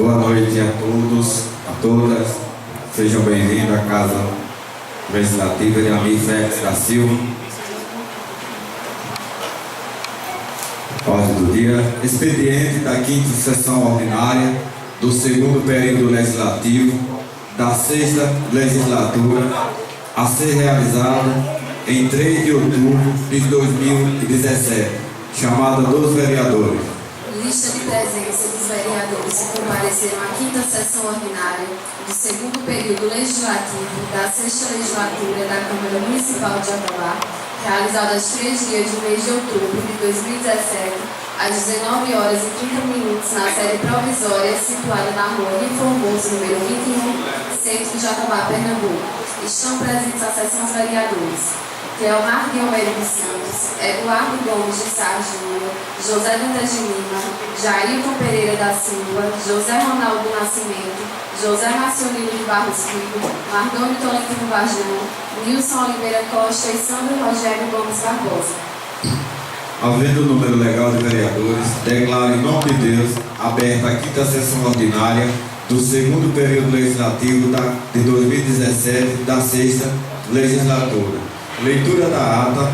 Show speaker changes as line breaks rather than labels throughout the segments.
Boa noite a todos, a todas. Sejam bem-vindos à Casa Legislativa de Amir Félix da Silva. Ordem do dia. Expediente da 5ª sessão ordinária do 2º período legislativo da 6ª legislatura a ser realizada em 3 de outubro de 2017. Chamada dos vereadores.
Lista de presença dos vereadores que compareceram à 5ª sessão ordinária do 2º período legislativo da 6ª legislatura da Câmara Municipal de Jatobá, realizada aos 3 dias do mês de outubro de 2017, às 19h30, na sede provisória situada na rua Rio Formoso, número 21, centro de Jatobá, Pernambuco. Estão presentes a sessão dos vereadores Cleomar Guilherme dos Santos, Eduardo Gomes de Sá Júnior, José Dantas de Lima, Jailton Pereira da Silva, José Ronaldo Nascimento, José Marcionino de Barros Filho, Mardônio Tolentino Varjão, Nilson Oliveira Costa e Sandro Rogério Gomes Barbosa.
Havendo o número legal de vereadores, declaro em nome de Deus aberta a 5ª sessão ordinária do 2º período legislativo de 2017 da 6ª legislatura. Leitura da ata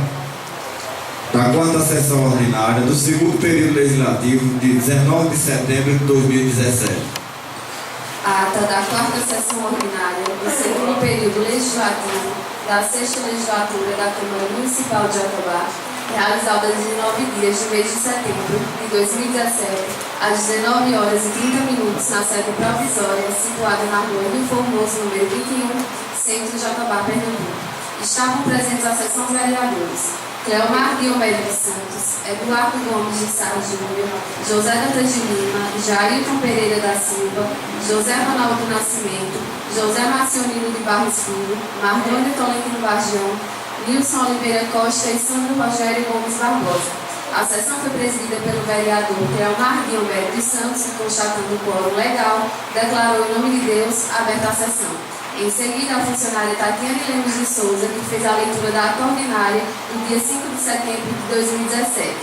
da 4ª sessão ordinária do 2º período legislativo de 19 de setembro de 2017.
A ata da 4ª sessão ordinária do 2º período legislativo da 6ª legislatura da Câmara Municipal de Jatobá, realizada aos 19 dias do mês de setembro de 2017, às 19h30, na sede provisória situada na rua Rio Formoso, número 21, centro de Jatobá, Pernambuco. Estavam presentes a sessão dos vereadores Cleomar Guilherme dos Santos, Eduardo Gomes de Sá Júnior, José Dantas de Lima, Jailton Pereira da Silva, José Ronaldo Nascimento, José Marcionino de Barros Filho, Mardônio Tolentino Varjão, Nilson Oliveira Costa e Sandro Rogério Gomes Barbosa. A sessão foi presidida pelo vereador Cleomar Guilherme dos Santos, que, constatando o quórum legal, declarou em nome de Deus aberta a sessão. Em seguida, a funcionária Tatiane Lemos de Souza, que fez a leitura da ata ordinária do dia 5 de setembro de 2017.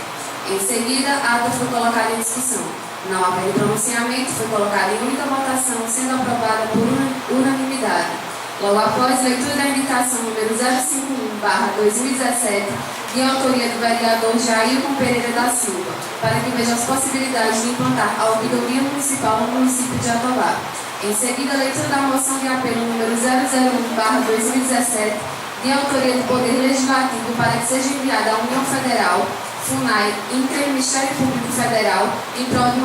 Em seguida, a ata foi colocada em discussão. Não havendo pronunciamento, foi colocada em única votação, sendo aprovada por unanimidade. Logo após, leitura da indicação número 051/2017, de autoria do vereador Jailton Pereira da Silva, para que veja as possibilidades de implantar a ouvidoria municipal no município de Jatobá. Em seguida, a leitura da moção de apelo número 001/2017, de autoria do Poder Legislativo, para que seja enviada à União Federal, FUNAI, Ministério Público Federal, em prol de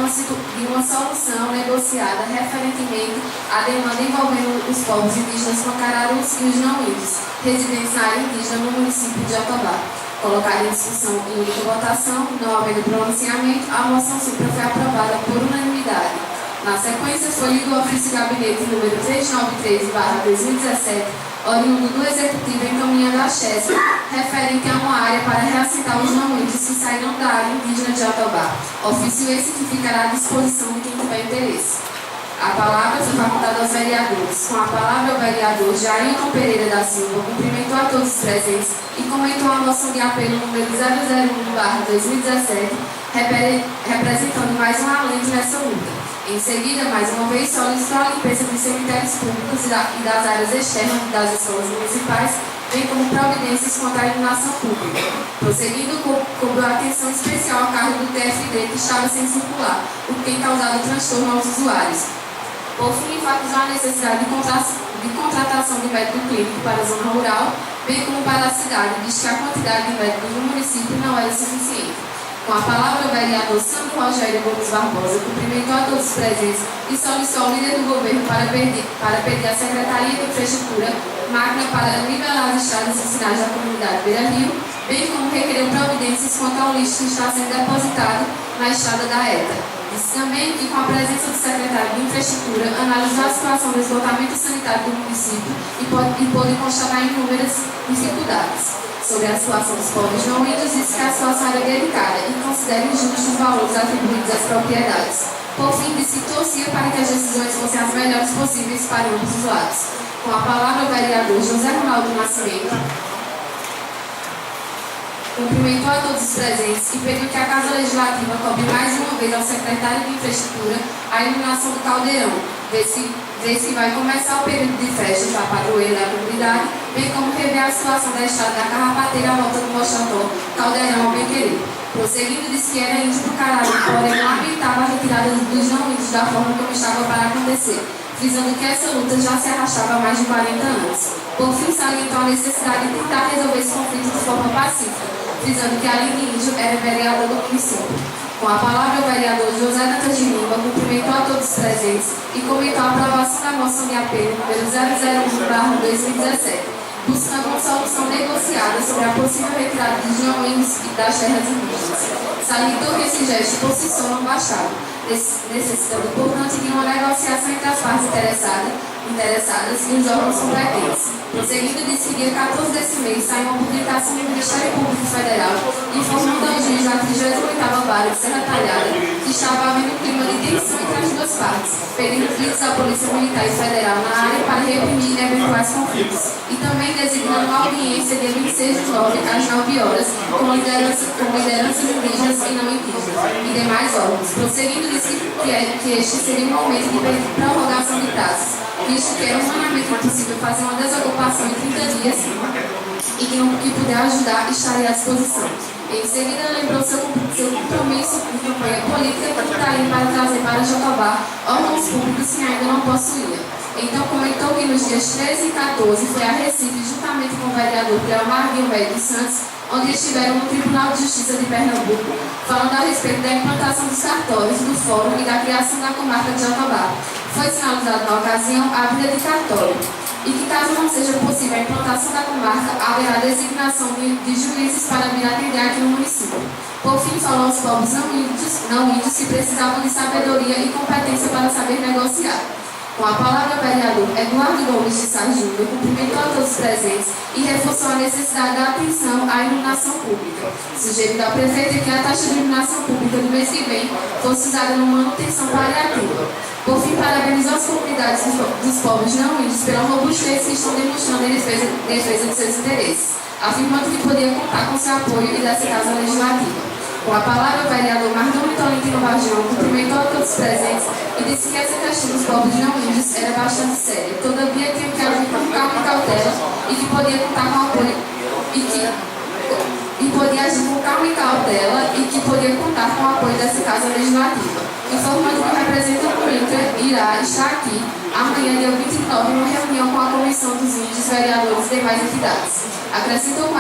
uma solução negociada referentemente à demanda envolvendo os povos indígenas Pancararus e os não-índios, residentes na área indígena no município de Jatobá. Colocada em discussão em única votação, não havendo pronunciamento, a moção supra foi aprovada por unanimidade. Na sequência, foi lido o ofício gabinete número 393/2017, oriundo do Executivo encaminhando a CHESP, referente a uma área para reassentar os não-índios que saíram da área indígena de Jatobá. Ofício esse que ficará à disposição de quem tiver interesse. A palavra foi facultada aos vereadores. Com a palavra, o vereador Jailton Pereira da Silva cumprimentou a todos os presentes e comentou a moção de apelo número 001/2017, representando mais um alento nessa luta. Em seguida, mais uma vez, solicitou a limpeza dos cemitérios públicos e das áreas externas das escolas municipais, bem como providências contra a iluminação pública. Prosseguindo, cobrou atenção especial ao carro do TFD que estava sem circular, o que tem causado transtorno aos usuários. Por fim, enfatizou a necessidade de contratação de médico clínico para a zona rural, bem como para a cidade, visto que a quantidade de médicos no município não era suficiente. Com a palavra, o vereador Sandro Rogério Gomes Barbosa cumprimentou a todos os presentes e solicitou ao líder do governo para pedir à Secretaria de Infraestrutura máquina para nivelar as estradas e sinais da comunidade Beira Rio, bem como requereu providências quanto ao lixo que está sendo depositado na estrada da ETA. Disse também que, com a presença do secretário de Infraestrutura, analisou a situação do esgotamento sanitário do município e pôde constatar inúmeras dificuldades. Sobre a situação dos povos não índios, disse que a situação era delicada e considera injustos os valores atribuídos às propriedades. Por fim, disse que torcia para que as decisões fossem as melhores possíveis para ambos os lados. Com a palavra, o vereador José Ronaldo Nascimento Cumprimentou a todos os presentes e pediu que a Casa Legislativa cobre mais uma vez ao secretário de Infraestrutura a iluminação do caldeirão, vez que vai começar o período de festas da padroeira da comunidade, bem como rever a situação da estrada da Carrapateira à volta do Mochantó, caldeirão ao Bem-Querer. Prosseguindo, disse que era índio do caralho, porém lamentava a retirada dos não índios da forma como estava para acontecer, frisando que essa luta já se arrastava há mais de 40 anos. Por fim, salientou a necessidade de tentar resolver esse conflito de forma pacífica, frisando que Aline Índio era vereador do município. Com a palavra, o vereador José Dantas de Lima cumprimentou a todos os presentes e comentou a aprovação da moção de apelo número 001/2017, buscando uma solução negociada sobre a possível retirada dos não-índios e das terras indígenas. Salientou que esse gesto por si só não bastava, necessitando, portanto, de uma negociação entre as partes interessadas e os órgãos competentes. Prosseguindo, disse que dia 14 desse mês saiu uma publicação do Ministério Público Federal informando ao juiz da 38ª Vara de Serra Talhada que estava havendo um clima de tensão entre as duas partes, pedindo pedidos à Polícia Militar e Federal na área para reprimir eventuais conflitos, e também designando uma audiência dia 26 de nove às 9 horas com lideranças indígenas e não indígenas e demais órgãos. Prosseguindo, disse que este seria um momento de prorrogação de prazos, visto que era humanamente impossível fazer uma desocupação em 30 dias e que o que puder ajudar estaria à disposição. Em seguida, lembrou seu compromisso de campanha política que estaria para trazer para Jatobá órgãos públicos que ainda não possuía. Então, comentou que nos dias 13 e 14 foi a Recife, juntamente com o vereador Cleomar Guilherme dos Santos, onde estiveram no Tribunal de Justiça de Pernambuco, falando a respeito da implantação dos cartórios, do fórum e da criação da comarca de Jatobá. Foi sinalizado na ocasião a vida de cartório, e que caso não seja possível a implantação da comarca, haverá designação de juízes para vir atender aqui no município. Por fim, falou aos povos não índios que precisavam de sabedoria e competência para saber negociar. Com a palavra, o vereador Eduardo Gomes de Sá Júnior cumprimentou a todos os presentes e reforçou a necessidade da atenção à iluminação pública, sugerindo ao prefeito que a taxa de iluminação pública do mês que vem fosse usada numa manutenção paliativa. Por fim, parabenizou as comunidades dos povos não índios pela robustez que estão demonstrando em defesa de seus interesses, afirmando que podia contar com seu apoio e dessa Casa Legislativa. Com a palavra, o vereador Mardônio Tolentino Bagião cumprimentou a todos os presentes e disse que essa questão dos povos não índios era bastante séria. Todavia, tinha que agir com calma e cautela e que podia contar com apoio o apoio dessa Casa Legislativa, informando que o representante do INCRA irá estar aqui amanhã, dia 29, numa reunião com a Comissão dos Índios, vereadores e demais entidades. Acrescentou que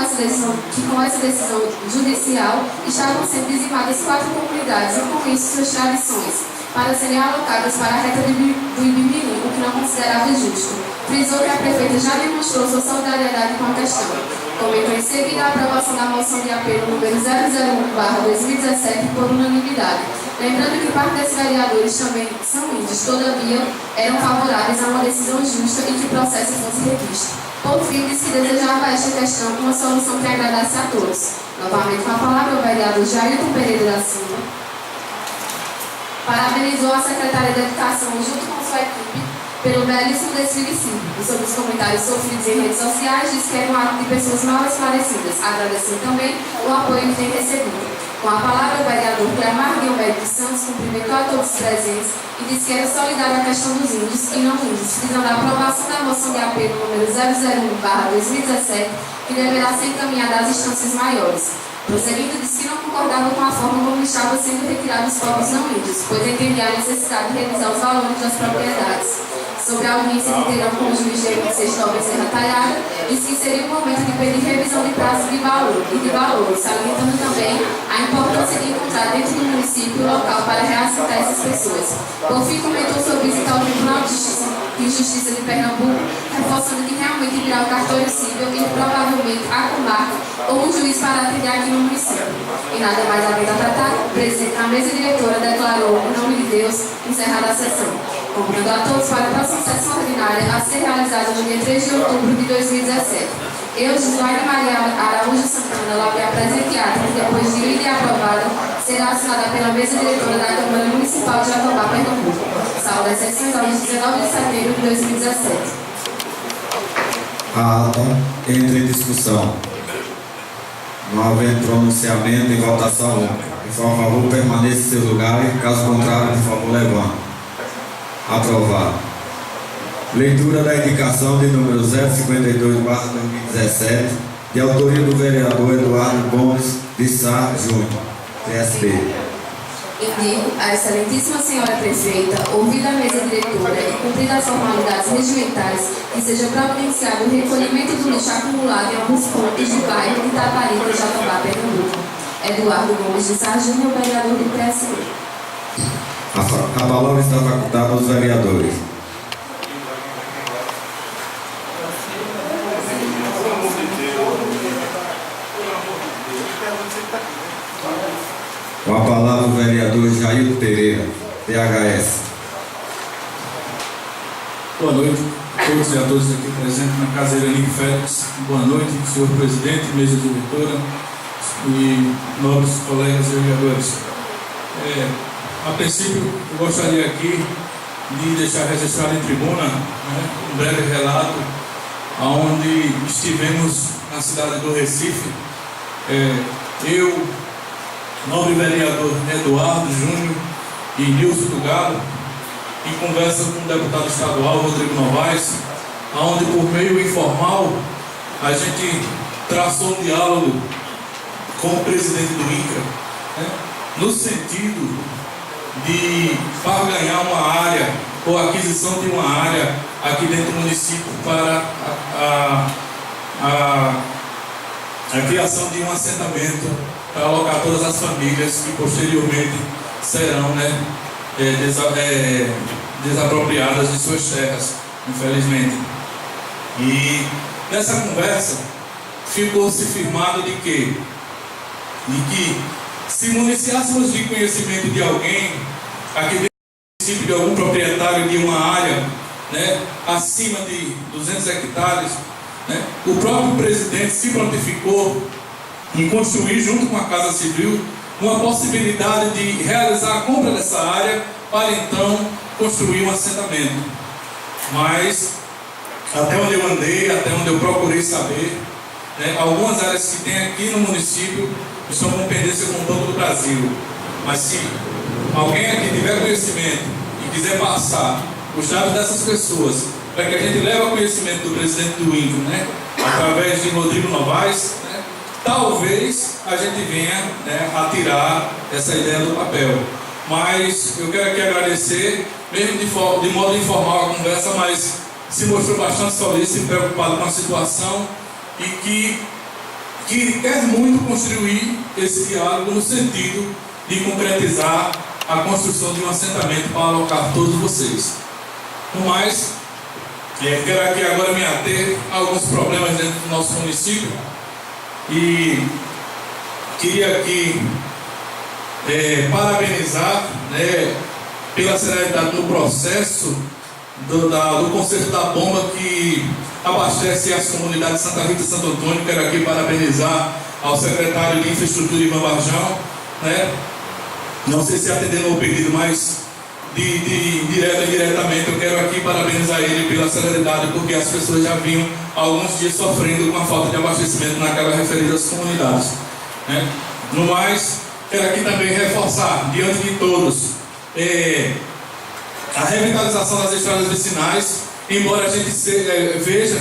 com essa decisão judicial estavam sendo dizimadas 4 comunidades e com isso suas tradições, para serem alocadas para a reta do Ibimirim, o que não considerava justo. Frisou que a prefeita já demonstrou sua solidariedade com a questão. Comentou em seguida a aprovação da moção de apelo número 001/2017 por unanimidade, lembrando que parte desses vereadores também são índios, todavia eram favoráveis a uma decisão justa e que o processo fosse revisto. Por fim, disse que desejava a esta questão uma solução que agradasse a todos. Novamente com a palavra o vereador Jailton Pereira da Silva parabenizou a secretária de Educação junto com sua equipe pelo belíssimo desfile cívico. Sobre os comentários sofridos em redes sociais, disse que era um ato de pessoas mal esclarecidas, agradecendo também o apoio que tem recebido. Com a palavra, o vereador Cleomar Guilherme dos Santos cumprimentou a todos os presentes e disse que era solidário à questão dos índios e não índios, frisando a aprovação da moção de apelo número 001/2017, que deverá ser encaminhada às instâncias maiores. Prosseguindo, disse que não concordava com a forma como estava sendo retirados os povos não índios, pois entendia a necessidade de revisar os valores das propriedades. Sobre a audiência que terão com o juiz de 26 de novembro em Serra Talhada, disse que seria o momento de pedir revisão de prazos e de valores, salientando também a importância de encontrar dentro do município o local para reassentar essas pessoas. Por fim, comentou sobre visitar o Tribunal de Justiça de Pernambuco, reforçando que realmente virá o cartório civil e provavelmente a comarca ou um juiz para atender aqui no município. E nada mais havendo a tratar, a mesa diretora declarou, em nome de Deus, encerrada a sessão. Convidando a todos para a próxima sessão ordinária a ser realizada no dia 3 de outubro de 2017. Eu, Gislaine Maria Araújo Santana, laureada presente ata, que depois de lida e aprovada, será assinada pela mesa diretora da Câmara Municipal de Jatobá, Pernambuco. Salvo as sessões ao dia 19 de setembro de 2017.
A ata entra em discussão. Não havendo pronunciamento em votação única. Quem for a favor, permaneça em seu lugar. E, caso contrário, por favor, levante. Aprovado. Leitura da indicação de número 052/2017, de autoria do vereador Eduardo Gomes de Sá Júnior, PSB.
Indico à excelentíssima senhora prefeita, ouvida a mesa diretora e cumpridas as formalidades regimentais, que seja providenciado o recolhimento do lixo acumulado em alguns pontos do bairro de Itabarica, Jatobá, Pernambuco. Eduardo Gomes de Sá Júnior, vereador do PSB.
A palavra está facultada aos vereadores. Com a palavra o vereador Jailton Pereira, PHS.
Boa noite a todos e a todas aqui presentes na Casa Irani Félix. Boa noite, senhor presidente, mesa diretora e nobres colegas vereadores. A princípio, eu gostaria aqui de deixar registrado em tribuna um breve relato onde estivemos na cidade do Recife. Eu, nobre vereador Eduardo Júnior e Nilson do Galo, em conversa com o deputado estadual Rodrigo Novaes, onde por meio informal a gente traçou um diálogo com o presidente do INCRA, no sentido de barganhar uma área ou aquisição de uma área aqui dentro do município para a criação de um assentamento para alocar todas as famílias que posteriormente serão desapropriadas de suas terras, infelizmente. E nessa conversa ficou-se firmado de que se municiássemos de conhecimento de alguém aqui dentro do município, de algum proprietário de uma área acima de 200 hectares, o próprio presidente se prontificou em construir, junto com a Casa Civil, uma possibilidade de realizar a compra dessa área para então construir um assentamento. Mas, até onde eu andei, até onde eu procurei saber, algumas áreas que tem aqui no município estão com pendência com todo o Brasil. Mas se alguém aqui tiver conhecimento e quiser passar os dados dessas pessoas, para que a gente leve ao conhecimento do presidente do INCRA, através de Rodrigo Novaes, talvez a gente venha a tirar essa ideia do papel. Mas eu quero aqui agradecer, mesmo de modo informal a conversa, mas se mostrou bastante solícito e preocupado com a situação e que quer muito construir esse diálogo no sentido de concretizar a construção de um assentamento para alocar todos vocês. No mais, quero aqui agora me ater a alguns problemas dentro do nosso município e queria aqui parabenizar pela celeridade no processo do conserto da bomba que abastece as comunidades de Santa Rita e Santo Antônio. Quero aqui parabenizar ao secretário de Infraestrutura Ivan Varjão, não sei se atendendo ao pedido, mas direto e indiretamente eu quero aqui parabenizar ele pela celeridade, porque as pessoas já vinham há alguns dias sofrendo com a falta de abastecimento naquelas referidas comunidades. No mais, quero aqui também reforçar diante de todos a revitalização das estradas vicinais, embora a gente veja,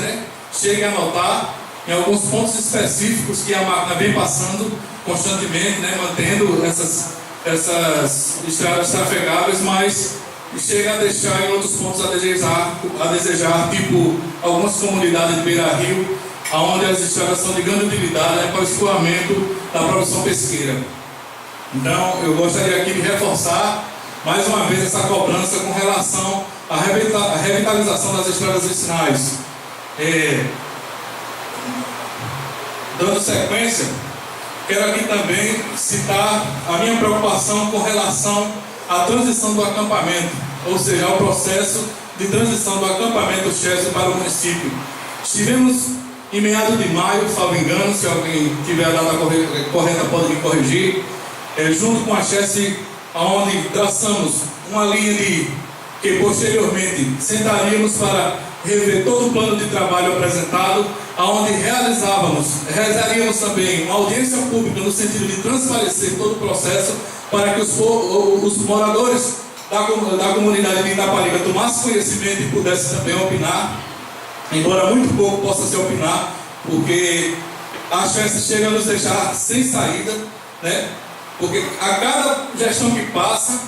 chegue a notar em alguns pontos específicos que a máquina vem passando constantemente, mantendo essas estradas trafegáveis, mas chega a deixar em outros pontos a desejar, tipo algumas comunidades de beira-rio, onde as estradas são de grande utilidade para o escoamento da produção pesqueira. Então, eu gostaria aqui de reforçar mais uma vez essa cobrança com relação à revitalização das estradas vicinais. Dando sequência, quero aqui também citar a minha preocupação com relação à transição do acampamento, ou seja, ao processo de transição do acampamento Chessi para o município. Estivemos em meados de maio, salvo engano, se alguém tiver a data correta pode me corrigir, junto com a Chessi, onde traçamos uma linha que posteriormente sentaríamos para rever todo o plano de trabalho apresentado onde realizaríamos também uma audiência pública no sentido de transparecer todo o processo para que os moradores da comunidade de Itaparica tomassem conhecimento e pudessem também opinar, embora muito pouco possa se opinar, porque a chance chega a nos deixar sem saída, né? Porque a cada gestão que passa,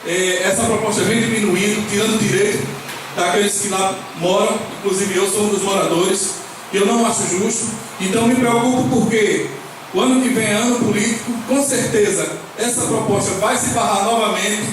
essa proposta vem diminuindo, tirando direito daqueles que lá moram, inclusive eu sou um dos moradores, e eu não acho justo. Então me preocupo porque o ano que vem é ano político, com certeza essa proposta vai se barrar novamente,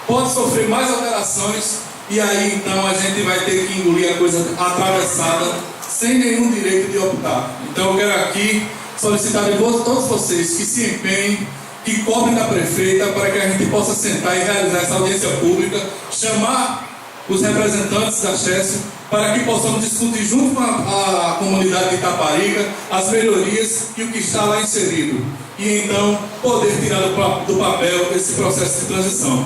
pode sofrer mais alterações, e aí então a gente vai ter que engolir a coisa atravessada, sem nenhum direito de optar. Então eu quero aqui solicitar de todos vocês que se empenhem, que cobrem da prefeita para que a gente possa sentar e realizar essa audiência pública, chamar os representantes da CHESF para que possamos discutir junto com a comunidade de Itaparica as melhorias e o que está lá inserido, e então poder tirar do papel esse processo de transição.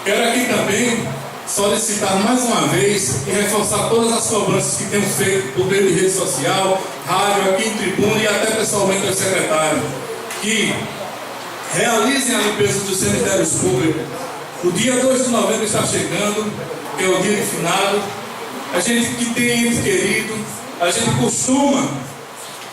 Quero aqui também solicitar mais uma vez e reforçar todas as cobranças que temos feito por meio de rede social, rádio, aqui em tribuna e até pessoalmente ao secretário, que realizem a limpeza dos cemitérios públicos. O dia 2 de novembro está chegando, que é o dia de finado. A gente que tem ente querido, a gente costuma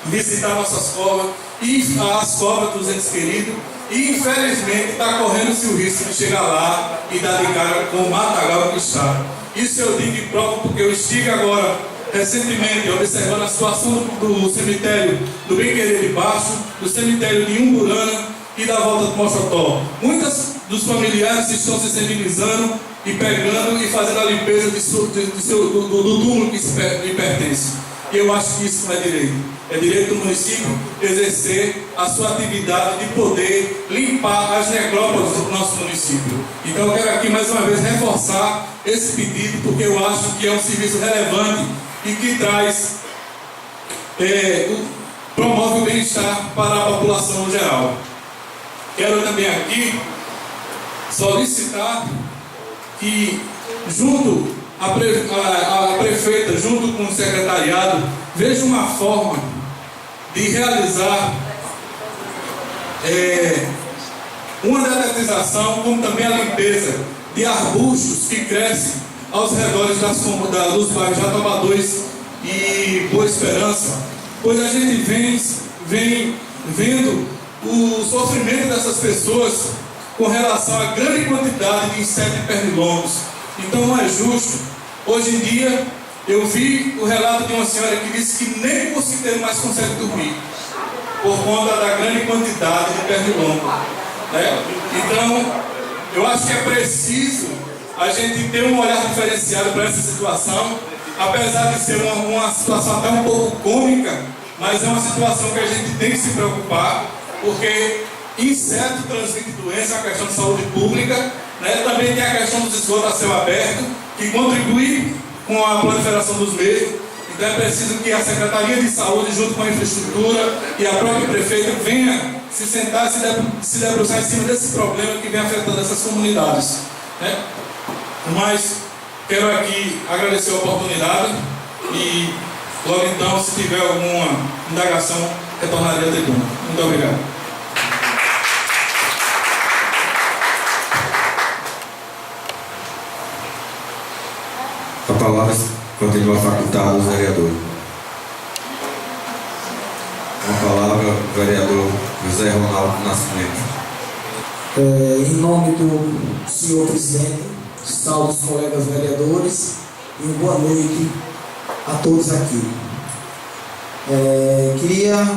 visitar nossas covas e as covas dos entes queridos, e infelizmente está correndo-se o risco de chegar lá e dar de cara com o matagal que está. Isso eu digo e provo porque eu estive agora, recentemente, observando a situação do cemitério do Bem Querer de Baixo, do cemitério de Umburana e da volta do Mochotó. Muitos dos familiares estão se sensibilizando e pegando e fazendo a limpeza do túmulo que lhe pertence. E eu acho que isso não é direito. É direito do município exercer a sua atividade de poder limpar as necrópolis do nosso município. Então eu quero aqui mais uma vez reforçar esse pedido, porque eu acho que é um serviço relevante e que traz, promove o bem-estar para a população no geral. Quero também aqui solicitar que a prefeita, junto com o secretariado, veja uma forma de realizar uma dedetização, como também a limpeza de arbustos que crescem aos redores dos bairros Jatobá 2 e Boa Esperança, pois a gente vem vendo o sofrimento dessas pessoas com relação à grande quantidade de insetos pernilongos. Então não é justo. Hoje em dia eu vi o relato de uma senhora que disse que nem o mosquiteiro mais consegue dormir por conta da grande quantidade de pernilongo, né? Então eu acho que é preciso a gente ter um olhar diferenciado para essa situação, apesar de ser uma situação até um pouco cômica, mas é uma situação que a gente tem que se preocupar, porque inseto transmite doença, a questão de saúde pública, né? Também tem a questão dos esgotos a céu aberto, que contribui com a proliferação dos mesmos. Então é preciso que a Secretaria de Saúde, junto com a infraestrutura e a própria prefeita, venha se sentar e se debruçar em cima desse problema que vem afetando essas comunidades, né? Mas quero aqui agradecer a oportunidade e logo então, se tiver alguma indagação, retornarei à tribuna. Muito obrigado.
A palavra continua facultada aos vereadores. Com a palavra, o vereador José Ronaldo Nascimento.
Em nome do senhor presidente, saúdo os colegas vereadores e boa noite a todos aqui. Queria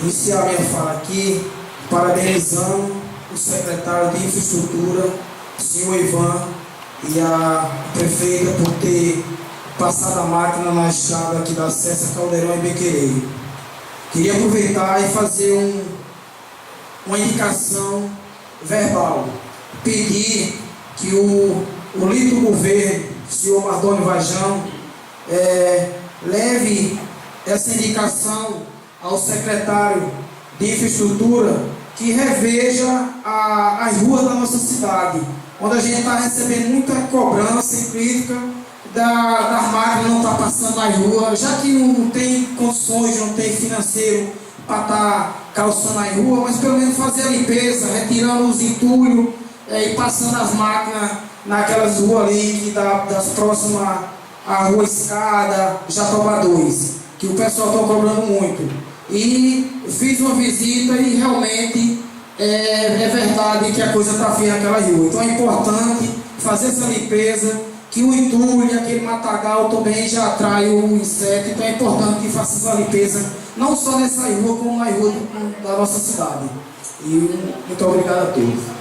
iniciar minha fala aqui parabenizando o secretário de Infraestrutura, o senhor Ivan, e a prefeita por ter passado a máquina na estrada aqui da César Caldeirão e Bequereiro. Queria aproveitar e fazer uma indicação verbal. Pedir que o líder do governo, o senhor Mardônio Vajão, leve essa indicação ao secretário de Infraestrutura, que reveja as ruas da nossa cidade, onde a gente está recebendo muita cobrança e crítica das máquinas não estar passando nas ruas, já que não tem condições, não tem financeiro para estar calçando as ruas, mas pelo menos fazer a limpeza, retirando os entulhos e passando as máquinas naquelas ruas ali que das próximas à Rua Escada, Jatobá 2, que o pessoal está cobrando muito. E fiz uma visita e realmente é verdade que a coisa está feia naquela rua. Então é importante fazer essa limpeza, que o entulho e aquele matagal também já atrai o inseto. Então é importante que faça essa limpeza, não só nessa rua, como na rua da nossa cidade. E muito obrigado a todos.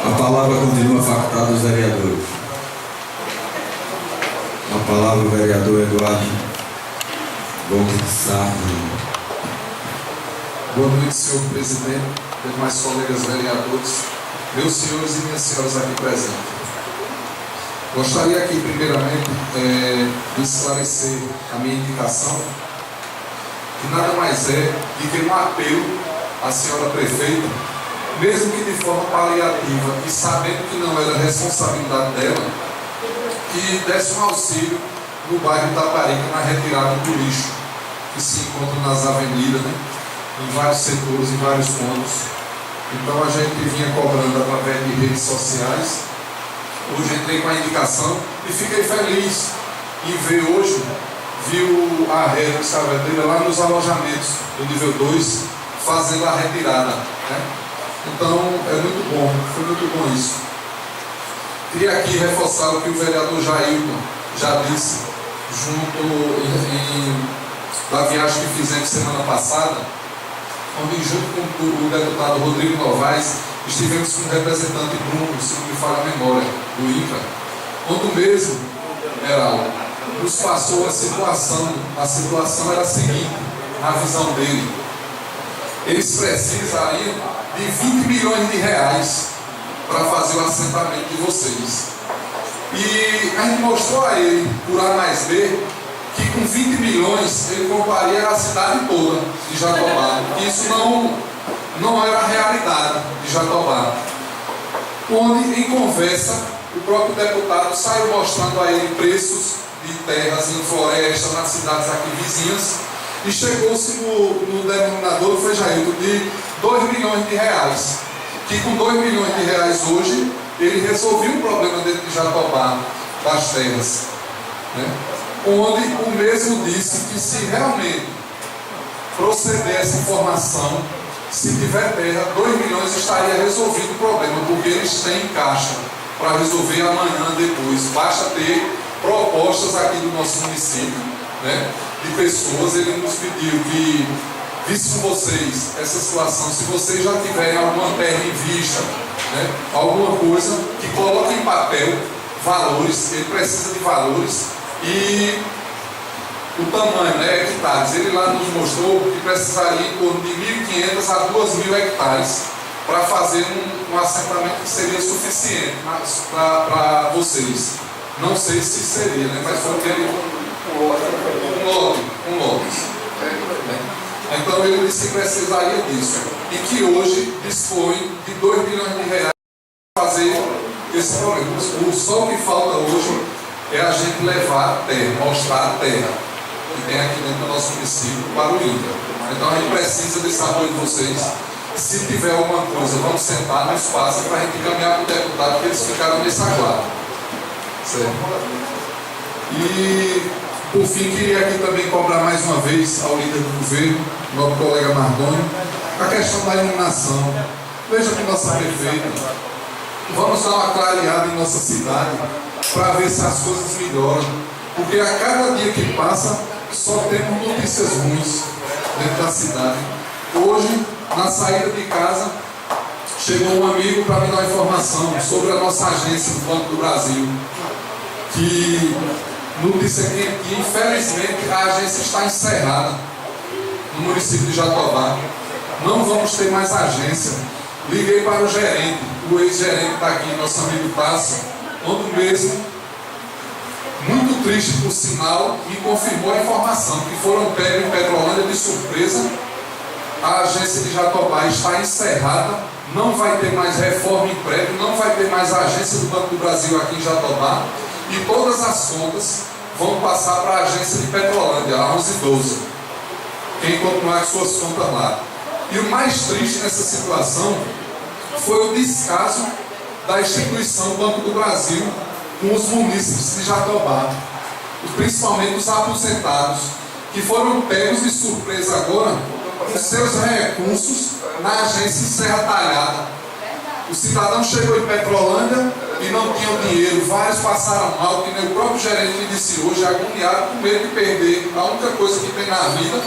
A palavra continua facultada aos vereadores. A palavra o vereador Eduardo Gomes Sarno.
Boa noite, senhor presidente, demais colegas vereadores, meus senhores e minhas senhoras aqui presentes. Gostaria aqui, primeiramente, de esclarecer a minha indicação, que nada mais é do que um apelo à senhora prefeita, mesmo que de forma paliativa e sabendo que não era responsabilidade dela, que desse um auxílio no bairro Taparica na retirada do lixo que se encontra nas avenidas, né? Em vários setores, em vários pontos. Então a gente vinha cobrando através de redes sociais. Hoje entrei com a indicação e fiquei feliz em ver hoje, viu a rede de escavadeira lá nos alojamentos do nível 2 fazendo a retirada, né? Então é muito bom, foi muito bom isso. Queria aqui reforçar o que o vereador Jailton já disse, da viagem que fizemos semana passada, onde junto com o deputado Rodrigo Novaes, estivemos com o representante Bruno, se não me falha a memória, do INCRA, onde o mesmo, Heraldo, nos passou a situação era a seguinte, na visão dele, eles precisariam de 20 milhões de reais para fazer o assentamento de vocês. E a gente mostrou a ele, por A mais B, que com 20 milhões ele compraria a cidade toda de Jatobá. Isso não era a realidade de Jatobá. Onde, em conversa, o próprio deputado saiu mostrando a ele preços de terras em floresta, nas cidades aqui vizinhas, e chegou-se no denominador, foi Jailton, de 2 milhões de reais. Que com 2 milhões de reais hoje, ele resolveu o problema dentro de Jatobá, das terras, né? Onde o mesmo disse que se realmente proceder essa informação, se tiver terra, 2 milhões estaria resolvido o problema, porque eles têm caixa para resolver amanhã, depois. Basta ter propostas aqui do nosso município, né, de pessoas. Ele nos pediu que visse com vocês essa situação, se vocês já tiverem alguma terra em vista, né, alguma coisa que coloque em papel valores, ele precisa de valores e o tamanho, né, hectares. Ele lá nos mostrou que precisaria em torno de 1.500 a 2.000 hectares para fazer um assentamento que seria suficiente para vocês. Não sei se seria, né, mas foi um lote. Então ele disse que precisaria disso e que hoje dispõe de 2 milhões de reais para fazer esse problema. Só o que falta hoje é a gente levar a terra, mostrar a terra que tem aqui dentro do nosso município para o INCRA. Então a gente precisa desse apoio de vocês. Se tiver alguma coisa, vamos sentar no espaço para a gente encaminhar para o deputado, porque eles ficaram nesse aguardo. Certo? E por fim, queria aqui também cobrar mais uma vez ao líder do governo, nosso colega Mardônio, a questão da iluminação. Veja que nossa prefeita, vamos dar uma clareada em nossa cidade para ver se as coisas melhoram, porque a cada dia que passa só temos notícias ruins dentro da cidade. Hoje, na saída de casa, chegou um amigo para me dar informação sobre a nossa agência do Banco do Brasil, que notícia que infelizmente a agência está encerrada no município de Jatobá. Não vamos ter mais agência. Liguei para o gerente, o ex-gerente está aqui, nosso amigo Tasso, onde mesmo, muito triste por sinal, me confirmou a informação que foram pegos em Petrolândia de surpresa a agência de Jatobá está encerrada, não vai ter mais reforma em prédio, não vai ter mais agência do Banco do Brasil aqui em Jatobá, e todas as contas vão passar para a agência de Petrolândia, a 1112, quem continuar com suas contas lá. E o mais triste nessa situação foi o descaso da instituição Banco do Brasil com os munícipes de Jatobá, e principalmente os aposentados, que foram pegos de surpresa agora com seus recursos na agência Serra Talhada. O cidadão chegou em Petrolândia e não tinha o dinheiro, vários passaram mal, que nem o próprio gerente me disse hoje, agoniado, com medo de perder a única coisa que tem na vida,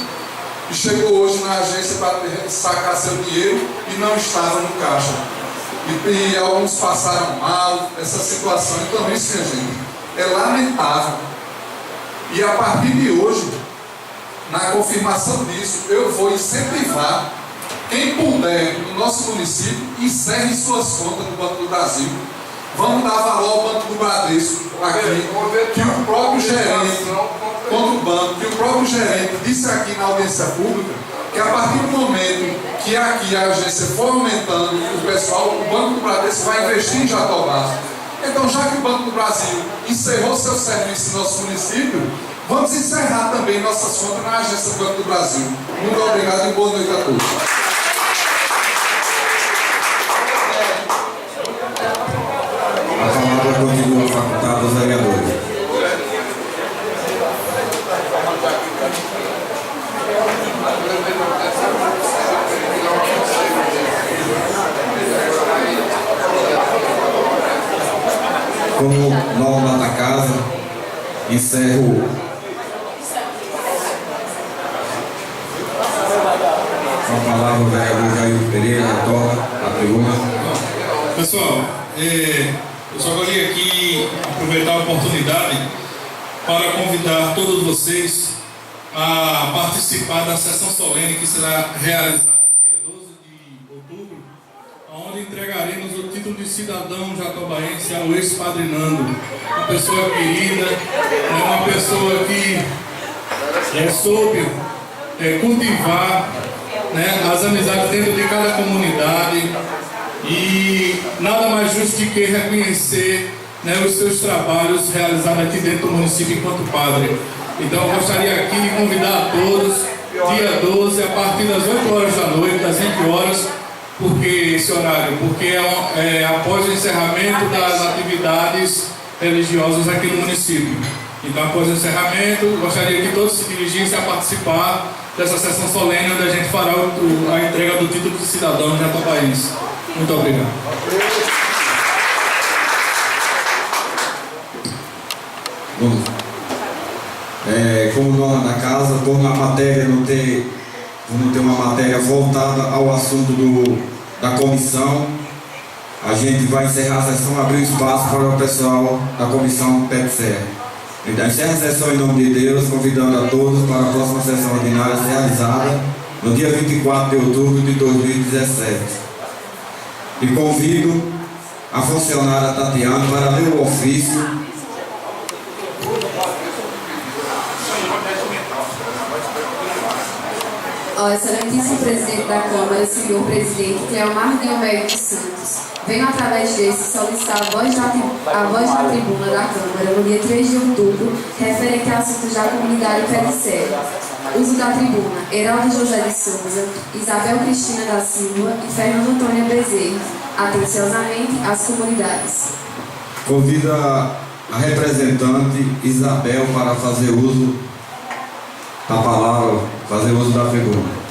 e chegou hoje na agência para sacar seu dinheiro e não estava no caixa. E alguns passaram mal, essa situação. Então isso, minha gente, é lamentável. E a partir de hoje, na confirmação disso, eu vou incentivar quem puder no nosso município, encerre suas contas no Banco do Brasil. Vamos dar valor ao Banco do Bradesco aqui, que o próprio gerente, contra o banco, que o próprio gerente disse aqui na audiência pública, que a partir do momento que aqui a agência for aumentando o pessoal, o Banco do Bradesco vai investir em Jatobá. Então, já que o Banco do Brasil encerrou seu serviço em nosso município, vamos encerrar também nossas contas na agência do Banco do Brasil. Muito obrigado e boa noite a todos.
A palavra continua facultada aos vereadores. Como norma da casa, encerro com a palavra o vereador Jair Pereira, retorna à tribuna.
Pessoal, eu só gostaria aqui aproveitar a oportunidade para convidar todos vocês a participar da sessão solene que será realizada dia 12 de outubro, onde entregaremos o título de cidadão jatobaense ao ex-padre Nando, uma pessoa querida, uma pessoa que soube cultivar as amizades dentro de cada comunidade, e nada mais justo do que reconhecer os seus trabalhos realizados aqui dentro do município enquanto padre. Então eu gostaria aqui de convidar a todos, dia 12, a partir das 8 horas da noite, das 20 horas, porque esse horário? Porque é após o encerramento das atividades religiosas aqui no município. Então, após o encerramento, gostaria que todos se dirigissem a participar dessa sessão solene, onde a gente fará a entrega do título de cidadão jatobaense. Muito obrigado.
Bom, como norma da casa, por uma matéria não ter uma matéria voltada ao assunto da comissão, a gente vai encerrar a sessão, abrir espaço para o pessoal da comissão PETSER. Então, encerra a sessão em nome de Deus, convidando a todos para a próxima sessão ordinária realizada no dia 24 de outubro de 2017. E convido a funcionária Tatiana para ler o ofício.
Excelentíssimo presidente da Câmara, senhor presidente Cleomar Guilherme dos Santos, venho através desse solicitar a voz na tribuna da Câmara no dia 3 de outubro, referente a assuntos da comunidade PETSER. Uso da tribuna: Heraldo José de Souza, Isabel Cristina da Silva e Fernando Antônio Bezerra. Atenciosamente, as comunidades.
Convido a representante Isabel para fazer uso da palavra, fazer uso da tribuna.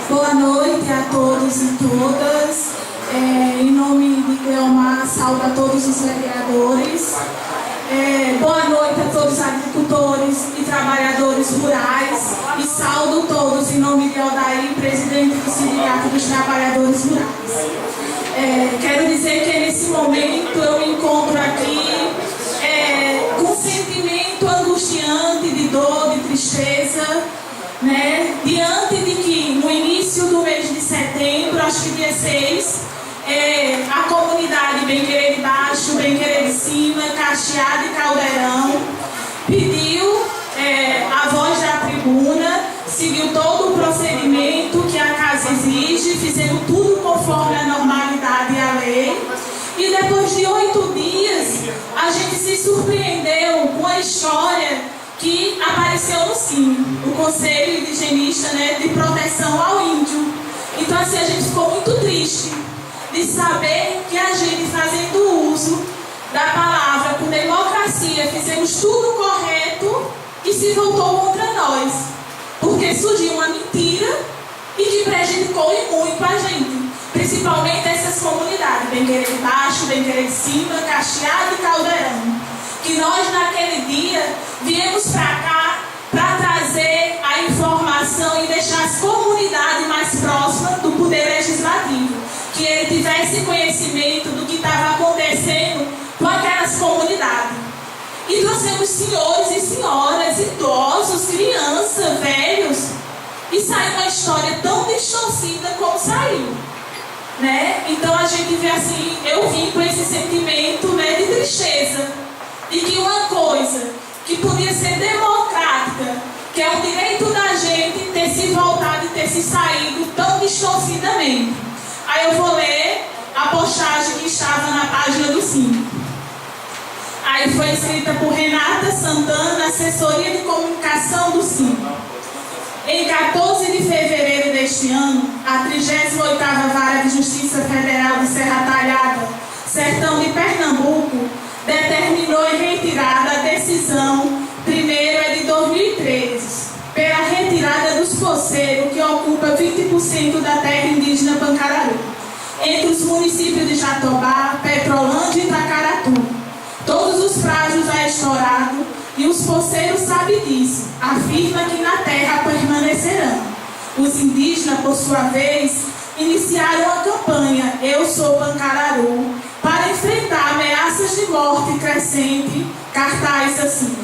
Boa noite a todos e todas. Em nome de Cleomar, saúdo a todos os vereadores. Boa noite a todos os agricultores e trabalhadores rurais. E saúdo todos em nome de Odair, presidente do Sindicato dos Trabalhadores Rurais. Quero dizer que nesse momento eu me encontro aqui com um sentimento angustiante de dor, de tristeza, diante de que no início do mês de setembro, acho que dia 6, a comunidade Bem Querer de Base baixo, bem querer de cima, cacheado e caldeirão. Pediu a voz da tribuna, seguiu todo o procedimento que a casa exige, fizemos tudo conforme a normalidade e a lei. E depois de 8 dias, a gente se surpreendeu com a história que apareceu no CIM, o Conselho Indigenista, de Proteção ao Índio. Então, assim, a gente ficou muito triste de saber que a gente, fazendo uso da palavra com democracia, fizemos tudo correto e se voltou contra nós. Porque surgiu uma mentira e que prejudicou e muito a gente. Principalmente essas comunidades, bem querer de baixo, bem querer de cima, cacheado e caldeirão. Que nós, naquele dia, viemos para cá para trazer a informação e deixar as comunidades mais próximas do Poder Legislativo. Que ele tivesse conhecimento do que estava acontecendo com aquelas comunidades. E trouxemos senhores e senhoras, idosos, crianças, velhos. E saiu uma história tão distorcida como saiu. Então a gente vê assim, eu vim com esse sentimento de tristeza. De que uma coisa que podia ser democrática, que é o direito da gente ter se voltado e ter se saído tão distorcidamente. Aí eu vou ler a postagem que estava na página do CIM. Aí foi escrita por Renata Santana, assessoria de comunicação do CIM. Em 14 de fevereiro deste ano, a 38ª Vara de Justiça Federal de Serra Talhada, Sertão de Pernambuco, determinou em retirada a decisão, primeiro é de 2013, pela retirada dos poceiros que ocupa 20% da terra indígena Pancararu, entre os municípios de Jatobá, Petrolândia e Itacaratu. Todos os prazos já estourados e os poceiros sabem disso, afirma que na terra permanecerão. Os indígenas, por sua vez, iniciaram a campanha Eu Sou Pancararu para enfrentar ameaças de morte crescente, cartaz assim.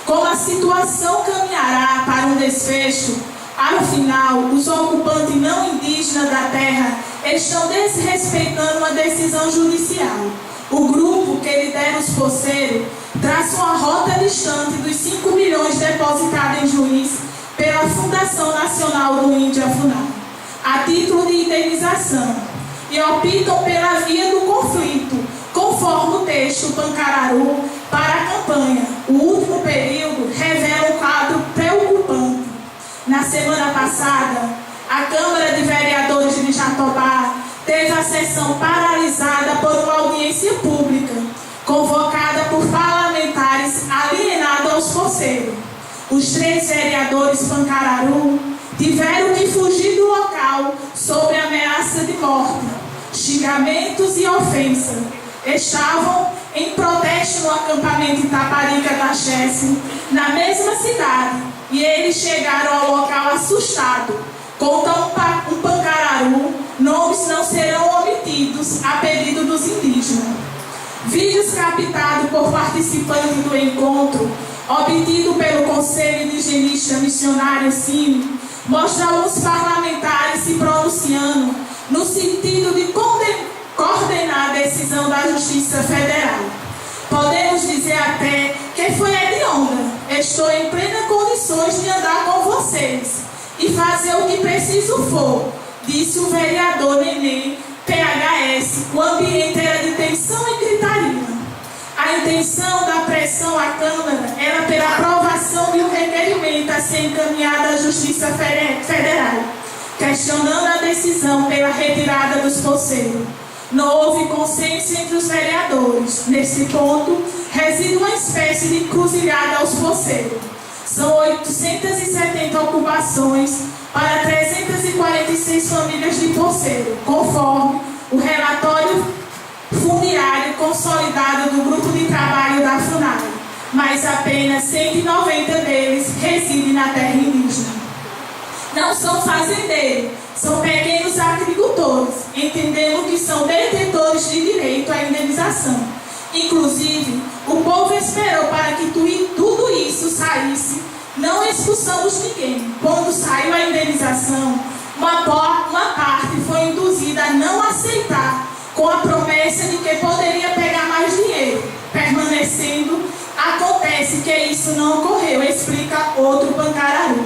Como a situação caminhará para um desfecho, ao final, os ocupantes não indígenas da terra estão desrespeitando uma decisão judicial. O grupo que lidera os poceiros traça uma rota distante dos 5 milhões depositados em juiz pela Fundação Nacional do Índio FUNAI, a título de indenização, e optam pela via do conflito, conforme o texto Pancararu para a campanha. O último período revela um quadro preocupante. Na semana passada, a Câmara de Vereadores de Jatobá teve a sessão paralisada por uma audiência pública, convocada por parlamentares alienados aos poceiros. Os 3 vereadores Pancararu tiveram que fugir do local sob ameaça de morte, xingamentos e ofensa. Estavam em protesto no acampamento Itaparica da Chesse, na mesma cidade, e eles chegaram ao local assustados. Conta um Pancararu, nomes não serão omitidos a pedido dos indígenas. Vídeos captados por participantes do encontro, obtido pelo Conselho Indigenista Missionário CIM, mostram os parlamentares se pronunciando no sentido de coordenar a decisão da Justiça Federal. Podemos dizer até que foi hedionda. Estou em plena condições de andar com vocês e fazer o que preciso for, disse o vereador Nenê, PHS. O ambiente era de tensão e gritaria. A intenção da pressão à Câmara era pela aprovação de um requerimento a ser encaminhado à Justiça Federal, questionando a decisão pela retirada dos poceiros. Não houve consenso entre os vereadores. Nesse ponto, reside uma espécie de encruzilhada aos poceiros. São 870 ocupações para 346 famílias de poceiro, conforme o relatório fundiário consolidado do Grupo de Trabalho da FUNAI, mas apenas 190 deles residem na terra indígena. Não são fazendeiros, são pequenos agricultores, entendendo que são detentores de direito à indenização. Inclusive, o povo esperou para que tudo isso saísse. Não expulsamos ninguém. Quando saiu a indenização, uma parte foi induzida a não aceitar, com a promessa de que poderia pegar mais parece que isso não ocorreu, explica outro pancararu.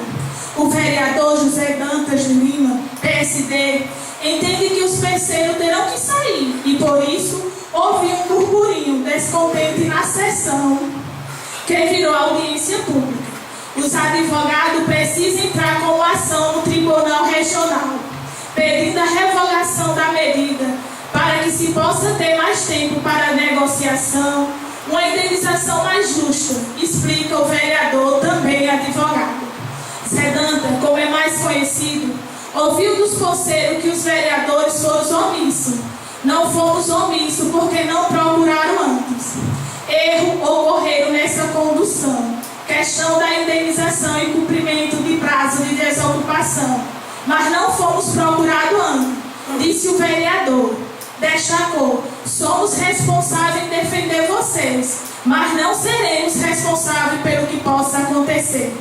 O vereador José Dantas de Lima, PSD, entende que os terceiros terão que sair e, por isso, houve um burburinho descontente na sessão que virou audiência pública. Os advogados precisam entrar com ação no Tribunal Regional, pedindo a revogação da medida para que se possa ter mais tempo para a negociação, uma indenização mais justa, explica o vereador, também advogado. Sedanta, como é mais conhecido, ouviu dos poceiros que os vereadores foram omissos. Não fomos omissos porque não procuraram antes. Erro ocorreram nessa condução. Questão da indenização e cumprimento de prazo de desocupação. Mas não fomos procurados antes, disse o vereador. Destacou: somos responsáveis em defender vocês, mas não seremos responsáveis pelo que possa acontecer.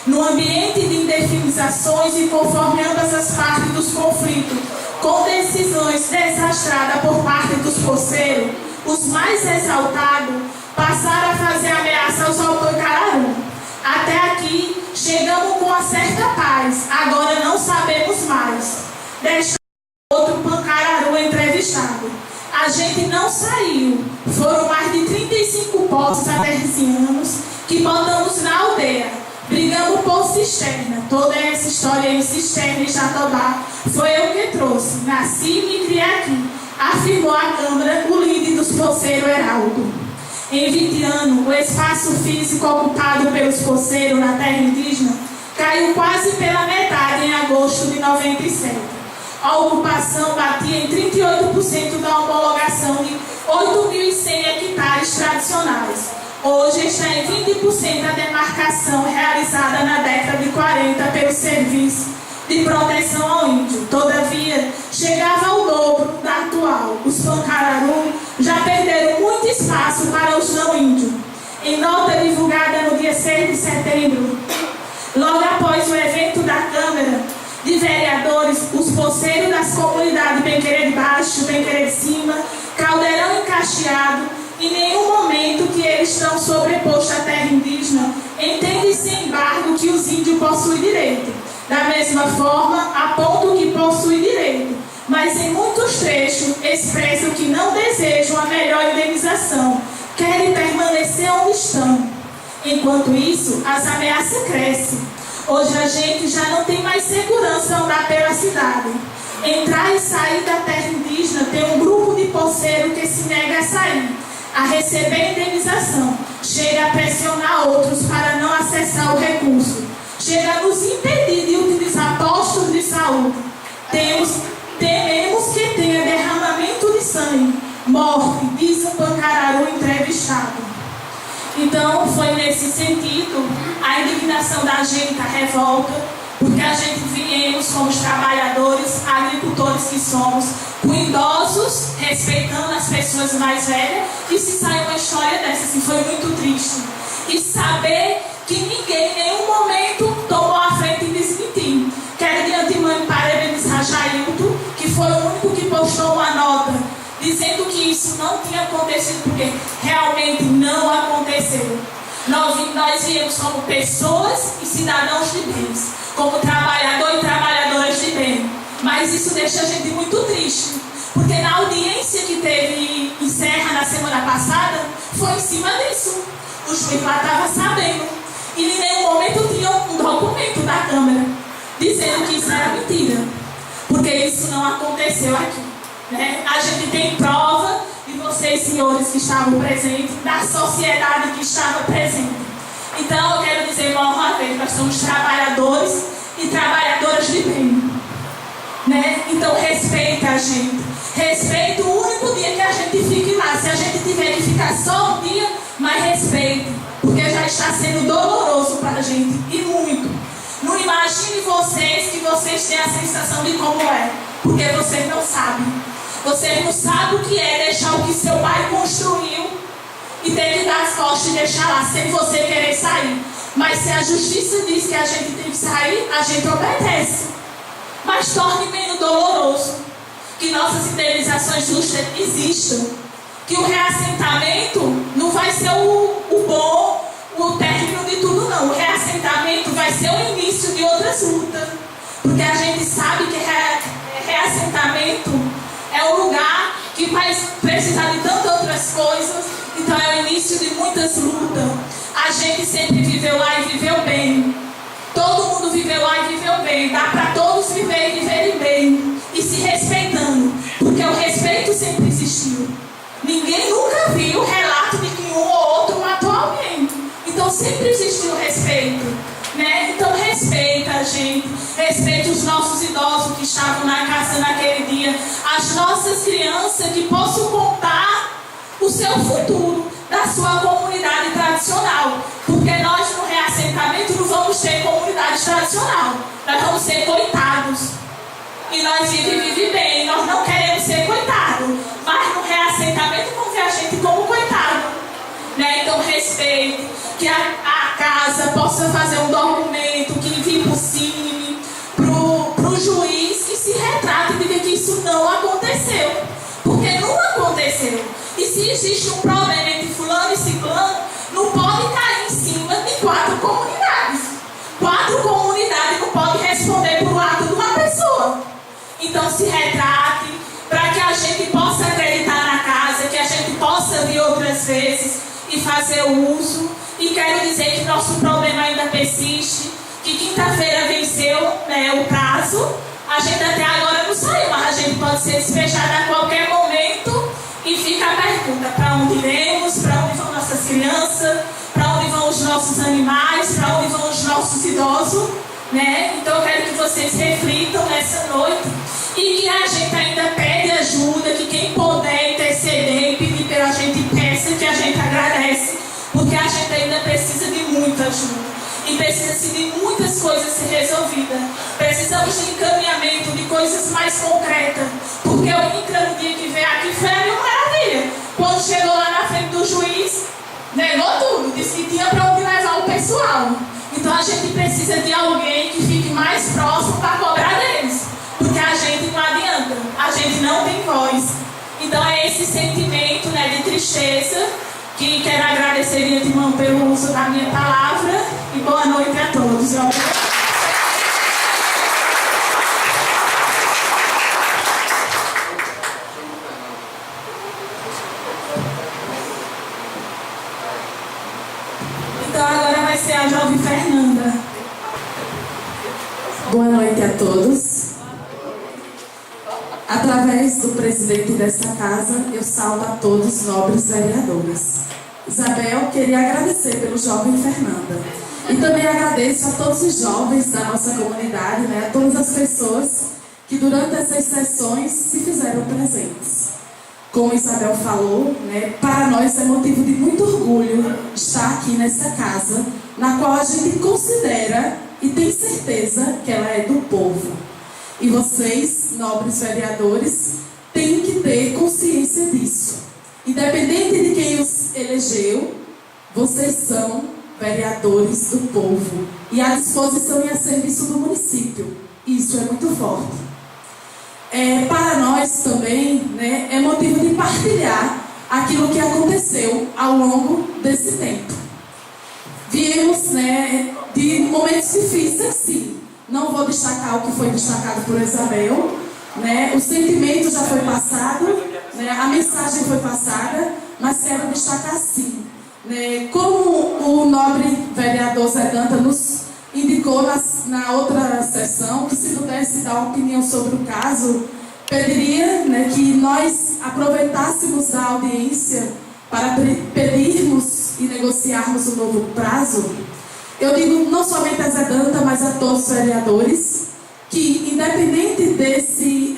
No ambiente de indefinizações e conforme ambas as partes dos conflitos, com decisões desastradas por parte dos poceiros, os mais exaltados passaram a fazer ameaça aos pancararu. Até aqui, chegamos com uma certa paz, agora não sabemos mais. Deixa outro pancararu entrevistado. A gente não saiu, foram mais de 35 postos artesianos que botamos na aldeia. Brigamos por cisterna. Toda essa história em cisterna e Jatobá foi eu que trouxe. Nasci e me criei aqui, afirmou à Câmara o líder dos poceiros Heraldo. Em 20 anos, o espaço físico ocupado pelos poceiros na terra indígena caiu quase pela metade em agosto de 97. A ocupação batia em 38% da homologação de 8.100 hectares tradicionais. Hoje está em 20% a demarcação realizada na década de 40 pelo Serviço de Proteção ao Índio. Todavia, chegava ao dobro da atual. Os pancararu já perderam muito espaço para os não índios. Em nota divulgada no dia 6 de setembro, logo após o evento da Câmara de Vereadores, os poceiros das comunidades Benqueira de Baixo, Benqueira de Cima, Caldeirão e Cacheado, em nenhum momento que eles estão sobrepostos à terra indígena, entende-se embargo que os índios possuem direito. Da mesma forma, apontam que possuem direito, mas em muitos trechos expressam que não desejam a melhor indenização, querem permanecer onde estão. Enquanto isso, as ameaças crescem. Hoje a gente já não tem mais segurança andar pela cidade. Entrar e sair da terra indígena tem um grupo de poceiros que se nega a sair, a receber indenização, chega a pressionar outros para não acessar o recurso, chega a nos impedir de utilizar postos de saúde. Tememos que tenha derramamento de sangue, morte, diz o pancararu entrevistado. Então, foi nesse sentido a indignação da gente, a revolta, porque a gente viemos como os trabalhadores, agricultores que somos, com idosos, respeitando as pessoas mais velhas, e se sai uma história dessa, assim, foi muito triste. E saber que ninguém em nenhum momento tomou a frente e desmentiu. Quero de antemão parabenizar Jailton, que foi o único que postou uma nota dizendo que isso não tinha acontecido, porque realmente não aconteceu. Nós viemos como pessoas e cidadãos de bens, como trabalhador e trabalhadoras de bem. Mas isso deixa a gente muito triste, porque na audiência que teve em Serra na semana passada, foi em cima disso. O juiz lá estava sabendo. E em nenhum momento tinha um documento da Câmara dizendo que isso era mentira, porque isso não aconteceu aqui. Né? A gente tem prova, e vocês, senhores que estavam presentes, da sociedade que estava presente. Então, eu quero dizer mais uma vez, nós somos trabalhadores e trabalhadoras de bem. Né? Então, respeita a gente. Respeita o único dia que a gente fique lá. Se a gente tiver que ficar só um dia, mas respeite, porque já está sendo doloroso para a gente, e muito. Não imagine vocês que vocês têm a sensação de como é, porque vocês não sabem. Vocês não sabem o que é deixar o que seu pai construiu e ter que dar as costas e deixar lá, sem você querer sair. Mas se a justiça diz que a gente tem que sair, a gente obedece. Mas torne menos doloroso que nossas indenizações justas existam. Que o reassentamento não vai ser o bom, o muitas lutas, porque a gente sabe que reassentamento é um lugar que vai precisar de tantas outras coisas, então é o início de muitas lutas. A gente sempre viveu lá e viveu bem. Todo mundo viveu lá e viveu bem. Dá para todos viver e viverem bem. E se respeitando. Porque o respeito sempre existiu. Ninguém nunca viu relato de que um ou outro matou alguém. Então sempre existiu respeito. Né? Então respeita a gente. Respeita os nossos idosos que estavam na casa naquele dia. As nossas crianças que possam contar o seu futuro da sua comunidade tradicional. Porque nós no reassentamento não vamos ter comunidade tradicional. Nós vamos ser coitados. E nós vivemos bem. Nós não queremos ser coitados. Mas no reassentamento vão ver a gente como coitado. Né? Então respeite. Que a casa possa fazer um documento que envie para o CIMI, para o juiz, e se retrate e diga que isso não aconteceu. Porque não aconteceu. E se existe um problema entre fulano e ciclano, não pode cair em cima de 4 comunidades. 4 comunidades não podem responder por um ato de uma pessoa. Então se retrate, para que a gente possa acreditar na casa, que a gente possa vir outras vezes e fazer o uso. E quero dizer que nosso problema ainda persiste, que quinta-feira venceu, né, o prazo. A gente até agora não saiu, mas a gente pode ser despejada a qualquer momento. E fica a pergunta: para onde iremos? Para onde vão nossas crianças? Para onde vão os nossos animais? Para onde vão os nossos idosos? Né? Então eu quero que vocês reflitam nessa noite e que a gente ainda pede ajuda, que quem puder interceder e pedir pela gente peça, que a gente agradece, porque a gente ainda precisa de muita ajuda e precisa de muitas coisas ser resolvidas. Precisamos de encaminhamento de coisas mais concretas, porque o INCRA no dia que veio aqui foi a mil maravilha. Quando chegou lá na frente do juiz, negou tudo, disse que tinha para onde levar o pessoal. Então a gente precisa de alguém que fique mais próximo para cobrar deles, porque a gente não adianta, a gente não tem voz. Então é esse sentimento, né, de tristeza, que quero agradecer de antemão pelo uso da minha palavra e boa noite a todos. Então agora vai ser a jovem Fernanda.
Boa noite a todos. Através do presidente desta casa, eu saúdo a todos os nobres vereadores. Isabel, queria agradecer pelo jovem Fernanda. E também agradeço a todos os jovens da nossa comunidade, né, a todas as pessoas que durante essas sessões se fizeram presentes. Como Isabel falou, né, para nós é motivo de muito orgulho estar aqui nessa casa, na qual a gente considera e tem certeza que ela é do povo. E vocês, nobres vereadores, têm que ter consciência disso. Independente de quem os elegeu, vocês são vereadores do povo e à disposição e a serviço do município. Isso é muito forte. Para nós também, né, é motivo de partilhar aquilo que aconteceu ao longo desse tempo. Viemos, né, de momentos difíceis, sim. Não vou destacar o que foi destacado por Isabel, né? O sentimento já foi passado, né? A mensagem foi passada, mas quero destacar sim, né? Como o nobre vereador Zé Danta nos indicou na outra sessão, que se pudesse dar uma opinião sobre o caso, pediria, né, que nós aproveitássemos da audiência para pedirmos e negociarmos um novo prazo. Eu digo não somente a Zé Danta, mas a todos os vereadores, que independente desse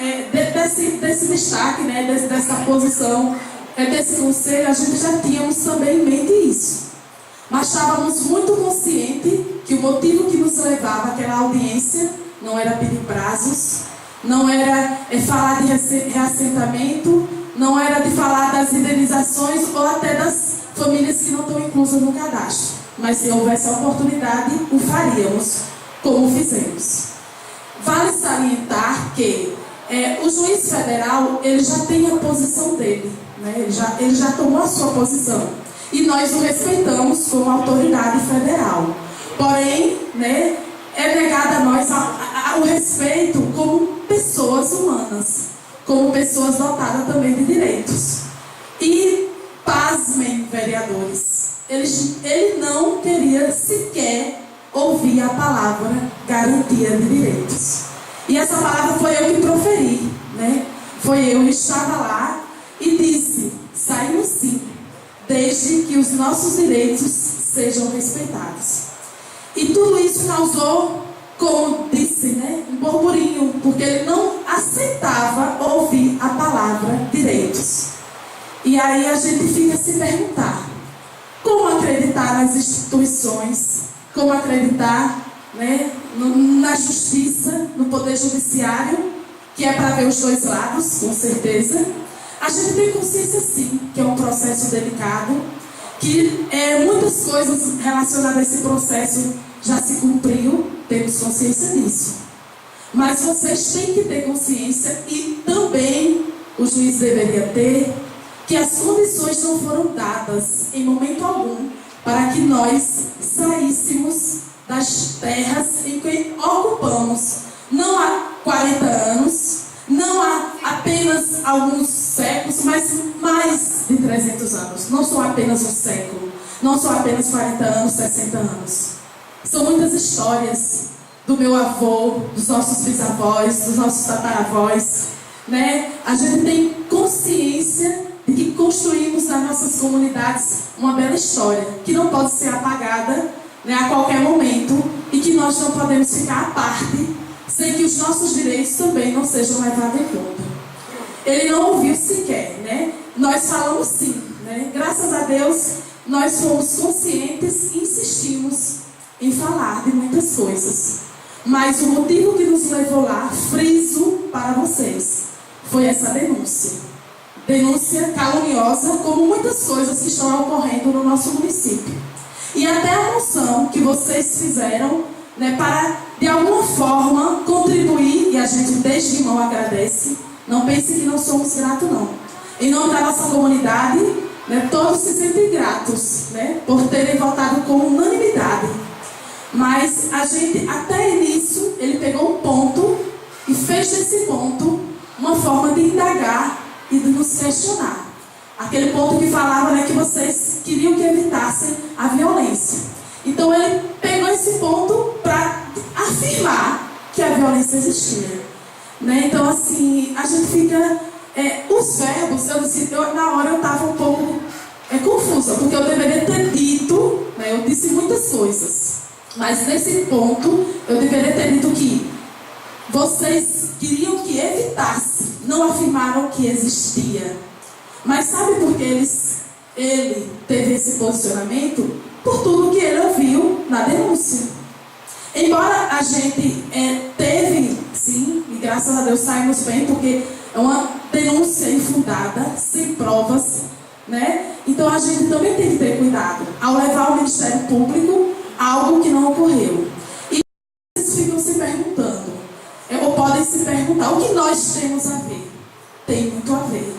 destaque, né, dessa posição, desse conselho, a gente já tínhamos também em mente isso. Mas estávamos muito conscientes que o motivo que nos levava àquela audiência não era pedir prazos, não era falar de reassentamento, não era de falar das indenizações ou até das famílias que não estão inclusas no cadastro. Mas se houvesse a oportunidade, o faríamos, como fizemos. Vale salientar que o juiz federal, ele já tem a posição dele, né? Ele já tomou a sua posição. E nós o respeitamos como autoridade federal. Porém, né, é negado a nós o respeito como pessoas humanas, como pessoas dotadas também de direitos. E, pasmem, vereadores, ele não queria sequer ouvir a palavra garantia de direitos. E essa palavra foi eu que proferi, né? Foi eu que estava lá e disse: saímos sim, desde que os nossos direitos sejam respeitados. E tudo isso causou, como disse, né, um burburinho, porque ele não aceitava ouvir a palavra direitos. E aí a gente fica a se perguntar: como acreditar nas instituições, como acreditar, né, na justiça, no poder judiciário, que é para ver os dois lados, com certeza. A gente tem consciência sim, que é um processo delicado, que muitas coisas relacionadas a esse processo já se cumpriu, temos consciência disso. Mas vocês têm que ter consciência, e também o juiz deveria ter, que as condições não foram dadas em momento algum para que nós saíssemos das terras em que ocupamos, não há 40 anos, não há apenas alguns séculos, mas mais de 300 anos. Não são apenas um século, não são apenas 40 anos, 60 anos. São muitas histórias do meu avô, dos nossos bisavós, dos nossos tataravós, né? A gente tem consciência de que construímos nas nossas comunidades uma bela história, que não pode ser apagada, né, a qualquer momento, e que nós não podemos ficar à parte, sem que os nossos direitos também não sejam levados em conta. Ele não ouviu sequer, né? Nós falamos sim, né? Graças a Deus, nós fomos conscientes e insistimos em falar de muitas coisas. Mas o motivo que nos levou lá, friso para vocês, foi essa denúncia. Denúncia caluniosa, como muitas coisas que estão ocorrendo no nosso município. E até a moção que vocês fizeram, né, para, de alguma forma, contribuir, e a gente desde mão agradece. Não pense que não somos gratos, não. Em nome da nossa comunidade, né, todos se sentem gratos, né, por terem votado com unanimidade. Mas a gente, até nisso, ele pegou um ponto e fez desse ponto uma forma de indagar e de nos questionar. Aquele ponto que falava, né, que vocês queriam que evitassem a violência. Então ele pegou esse ponto para afirmar que a violência existia, né? Então assim, a gente fica... os verbos, na hora eu estava um pouco confusa, porque eu deveria ter dito, né, eu disse muitas coisas, mas nesse ponto eu deveria ter dito que vocês queriam que evitasse, não afirmaram que existia. Mas sabe por que ele teve esse posicionamento? Por tudo que ele ouviu na denúncia. Embora a gente teve, sim, e graças a Deus saímos bem, porque é uma denúncia infundada, sem provas, né? Então a gente também tem que ter cuidado ao levar ao Ministério Público algo que não ocorreu. E vocês ficam se perguntando, ou podem se perguntar, o que nós temos a ver? Tem muito a ver.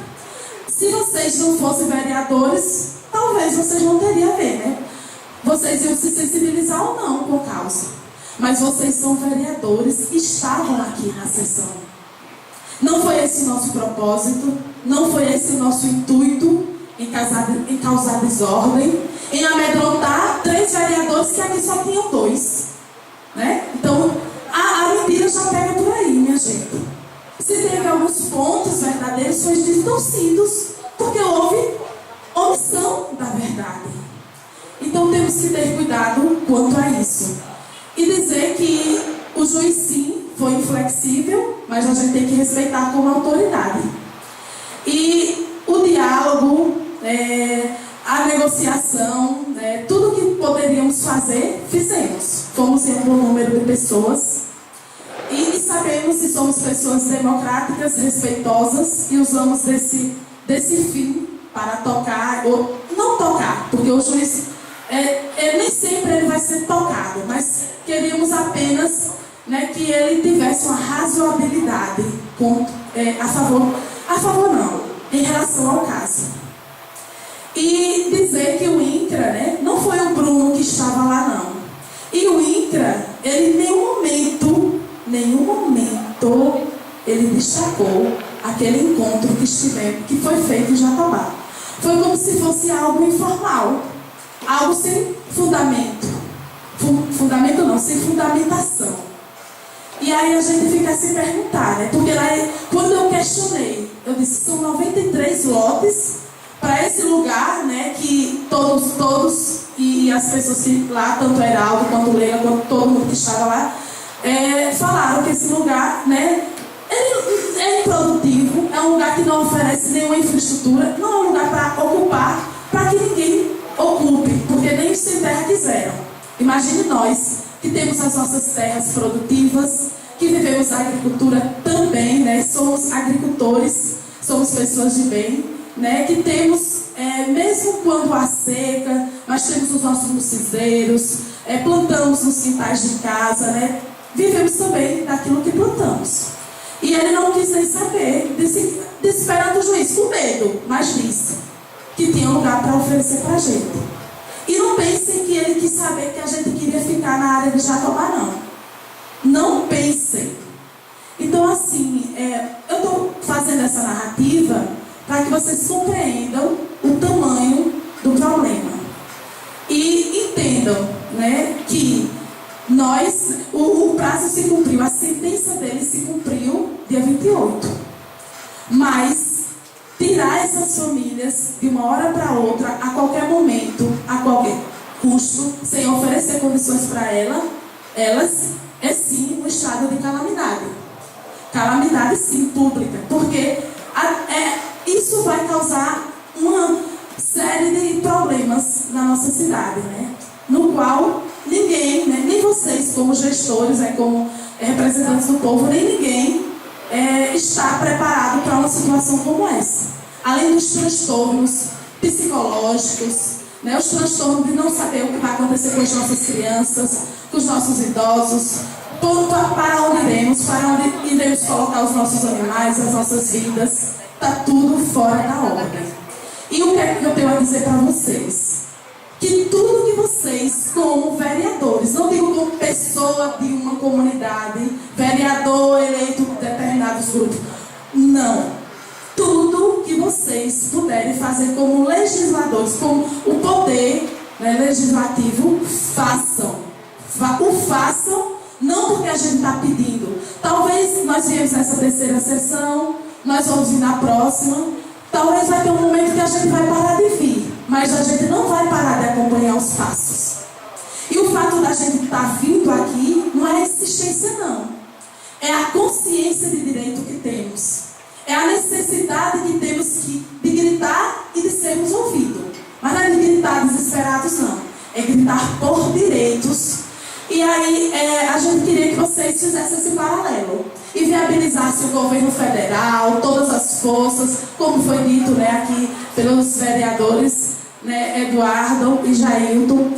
Se vocês não fossem vereadores, talvez vocês não teriam a ver, né? Vocês iam se sensibilizar ou não com a causa. Mas vocês são vereadores e estavam aqui na sessão. Não foi esse o nosso propósito, não foi esse o nosso intuito em causar desordem, em amedrontar 3 vereadores que aqui só tinham 2. Né? Então, a mentira já pega por aí, minha gente. Se teve alguns pontos verdadeiros, foi distorcidos, porque houve omissão da verdade. Então temos que ter cuidado quanto a isso. E dizer que o juiz sim foi inflexível, mas a gente tem que respeitar como autoridade. E o diálogo, a negociação, tudo que poderíamos fazer, fizemos. Fomos em um bom número de pessoas. E sabemos que somos pessoas democráticas, respeitosas, e usamos desse fim para tocar, ou não tocar, porque o juiz nem sempre ele vai ser tocado, mas queríamos apenas, né, que ele tivesse uma razoabilidade a favor não, em relação ao caso. E dizer que o INCRA, né, não foi o Bruno que estava lá não. E o INCRA ele em nenhum momento, ele destacou aquele encontro que foi feito em Jatobá. Foi como se fosse algo informal, algo sem fundamento. Fundamento não, sem fundamentação. E aí a gente fica a se perguntar, né? Porque lá, quando eu questionei, eu disse, são 93 lotes para esse lugar, né? Que todos, e as pessoas que lá, tanto Heraldo, quanto Leila, quanto todo mundo que estava lá, falaram que esse lugar, né? Ele é improdutivo, é um lugar que não oferece nenhuma infraestrutura, não é um lugar para ocupar, para que ninguém ocupe, porque nem os sem terra quiseram. Imagine nós, que temos as nossas terras produtivas, que vivemos a agricultura também, né? Somos agricultores, somos pessoas de bem, né? Que temos, mesmo quando há seca, nós temos os nossos mucizeiros, plantamos nos quintais de casa, né? Vivemos também daquilo que plantamos. E ele não quis nem saber, desesperado o juiz, com medo, mas disse que tinha lugar para oferecer para a gente. E não pensem que ele quis saber que a gente queria ficar na área de Jatobá, não. Não pensem. Então, assim, eu estou fazendo essa narrativa para que vocês compreendam o tamanho do problema. E entendam, né, que o prazo se cumpriu, a sentença dele se cumpriu dia 28. Mas tirar essas famílias de uma hora para outra, a qualquer momento, a qualquer custo, sem oferecer condições para elas, é sim um estado de calamidade. Calamidade sim, pública, porque isso vai causar uma série de problemas na nossa cidade, né? No qual ninguém, né, nem vocês como gestores, como representantes do povo, nem ninguém está preparado para uma situação como essa. Além dos transtornos psicológicos, né, os transtornos de não saber o que vai acontecer com as nossas crianças, com os nossos idosos, para onde iremos, para onde iremos colocar os nossos animais, as nossas vidas, está tudo fora da ordem. E o que é que eu tenho a dizer para vocês? Que tudo que vocês, como vereadores, não digo como pessoa de uma comunidade, vereador eleito de determinados grupos, não. Tudo que vocês puderem fazer como legisladores, como o poder, né, legislativo, façam. O façam, não porque a gente está pedindo. Talvez nós viemos nessa terceira sessão, nós vamos vir na próxima, talvez vai ter um momento que a gente vai parar de vir. Mas a gente não vai parar de acompanhar os passos. E o fato da gente estar vindo aqui não é insistência, não. É a consciência de direito que temos. É a necessidade que temos de gritar e de sermos ouvidos. Mas não é de gritar desesperados, não. É gritar por direitos. E aí a gente queria que vocês fizessem esse paralelo. E viabilizassem o governo federal, todas as forças, como foi dito, né, aqui pelos vereadores, né, Eduardo e Jailton,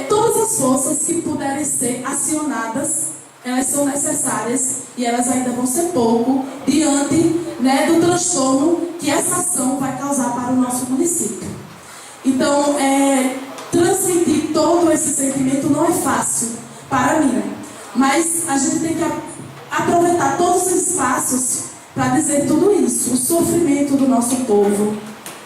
todas as forças que puderem ser acionadas, elas são necessárias e elas ainda vão ser pouco diante, né, do transtorno que essa ação vai causar para o nosso município. Então, transmitir todo esse sentimento não é fácil para mim, mas a gente tem que aproveitar todos os espaços para dizer tudo isso, o sofrimento do nosso povo,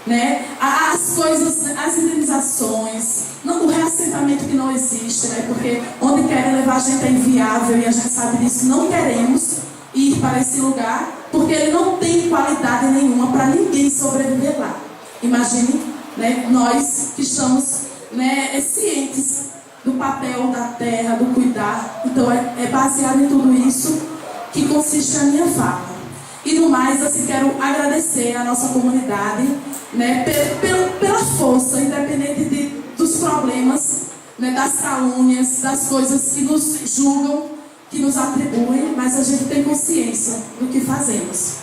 né? As coisas, as indenizações, o reassentamento que não existe, né? Porque onde querem levar a gente é inviável e a gente sabe disso, não queremos ir para esse lugar, porque ele não tem qualidade nenhuma para ninguém sobreviver lá. Imagine, né, nós que estamos, né, cientes do papel da terra, do cuidar. Então é baseado em tudo isso que consiste a minha fala. E no mais, assim, quero agradecer a nossa comunidade, né, pela força, independente dos problemas, né, das calúnias, das coisas que nos julgam, que nos atribuem, mas a gente tem consciência do que fazemos.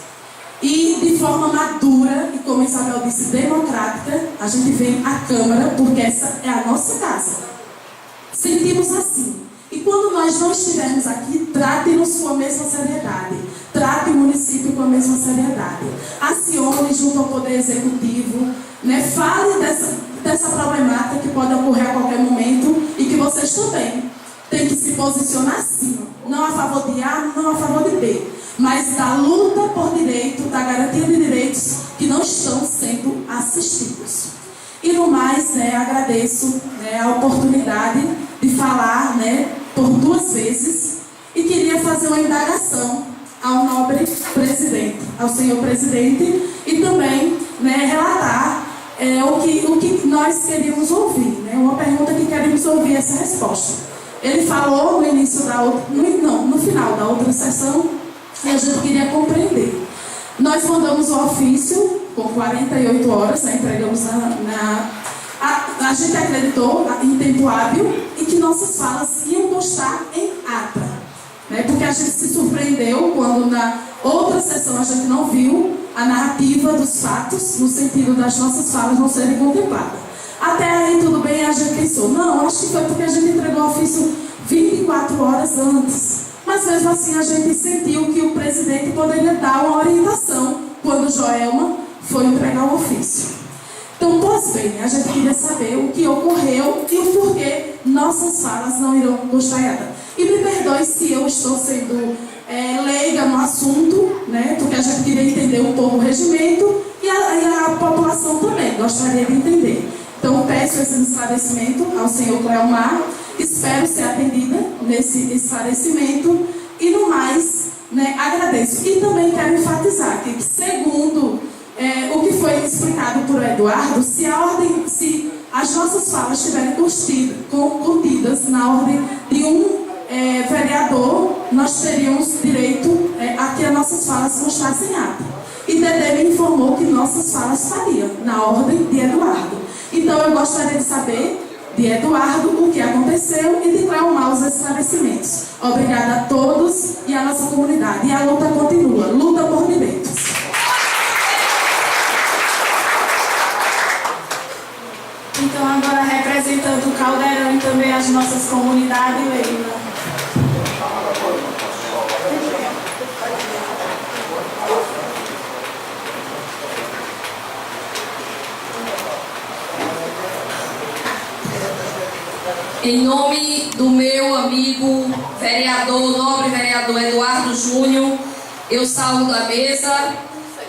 E de forma madura, e como Isabel disse, democrática, a gente vem à Câmara, porque essa é a nossa casa. Sentimos assim. E quando nós não estivermos aqui, trate-nos com a mesma seriedade. Trate o município com a mesma seriedade. Acione junto ao Poder Executivo, né? Fale dessa problemática que pode ocorrer a qualquer momento e que vocês também tem que se posicionar assim, não a favor de A, não a favor de B, mas da luta por direito, da garantia de direitos que não estão sendo assistidos. E no mais, agradeço a oportunidade de falar por 2 vezes e queria fazer uma indagação ao nobre presidente, ao senhor presidente, e também relatar o que nós queríamos ouvir, uma pergunta que queremos ouvir essa resposta. Ele falou no início da outra, no final da outra sessão, e a gente queria compreender. Nós mandamos o ofício com 48 horas, entregamos a gente acreditou em tempo hábil e que nossas falas iam constar em ata. Porque a gente se surpreendeu quando na outra sessão a gente não viu a narrativa dos fatos, no sentido das nossas falas não serem contempladas. Até aí tudo bem, a gente pensou, não, acho que foi porque a gente entregou o ofício 24 horas antes. Mas mesmo assim a gente sentiu que o presidente poderia dar uma orientação quando Joelma foi entregar o ofício. Então, pois bem, a gente queria saber o que ocorreu e o porquê nossas falas não irão constar em ata. E me perdoe se eu estou sendo leiga no assunto, porque a gente queria entender um pouco o regimento e a população também gostaria de entender. Então, peço esse esclarecimento ao senhor Cleomar, espero ser atendida nesse esclarecimento e, no mais, agradeço. E também quero enfatizar que, segundo o que foi explicado por Eduardo, se as nossas falas estiverem contidas na ordem de um vereador, nós teríamos direito a que as nossas falas constassem em ata. E Dedé me informou que nossas falas estariam na ordem de Eduardo. Então eu gostaria de saber de Eduardo o que aconteceu e de Cleomar os esclarecimentos. Obrigada a todos e a nossa comunidade. E a luta continua, luta por direitos.
Então, agora representando o Caldeirão e também as nossas comunidades, Leila.
Em nome do meu amigo vereador, nobre vereador Eduardo Júnior, eu saúdo a mesa.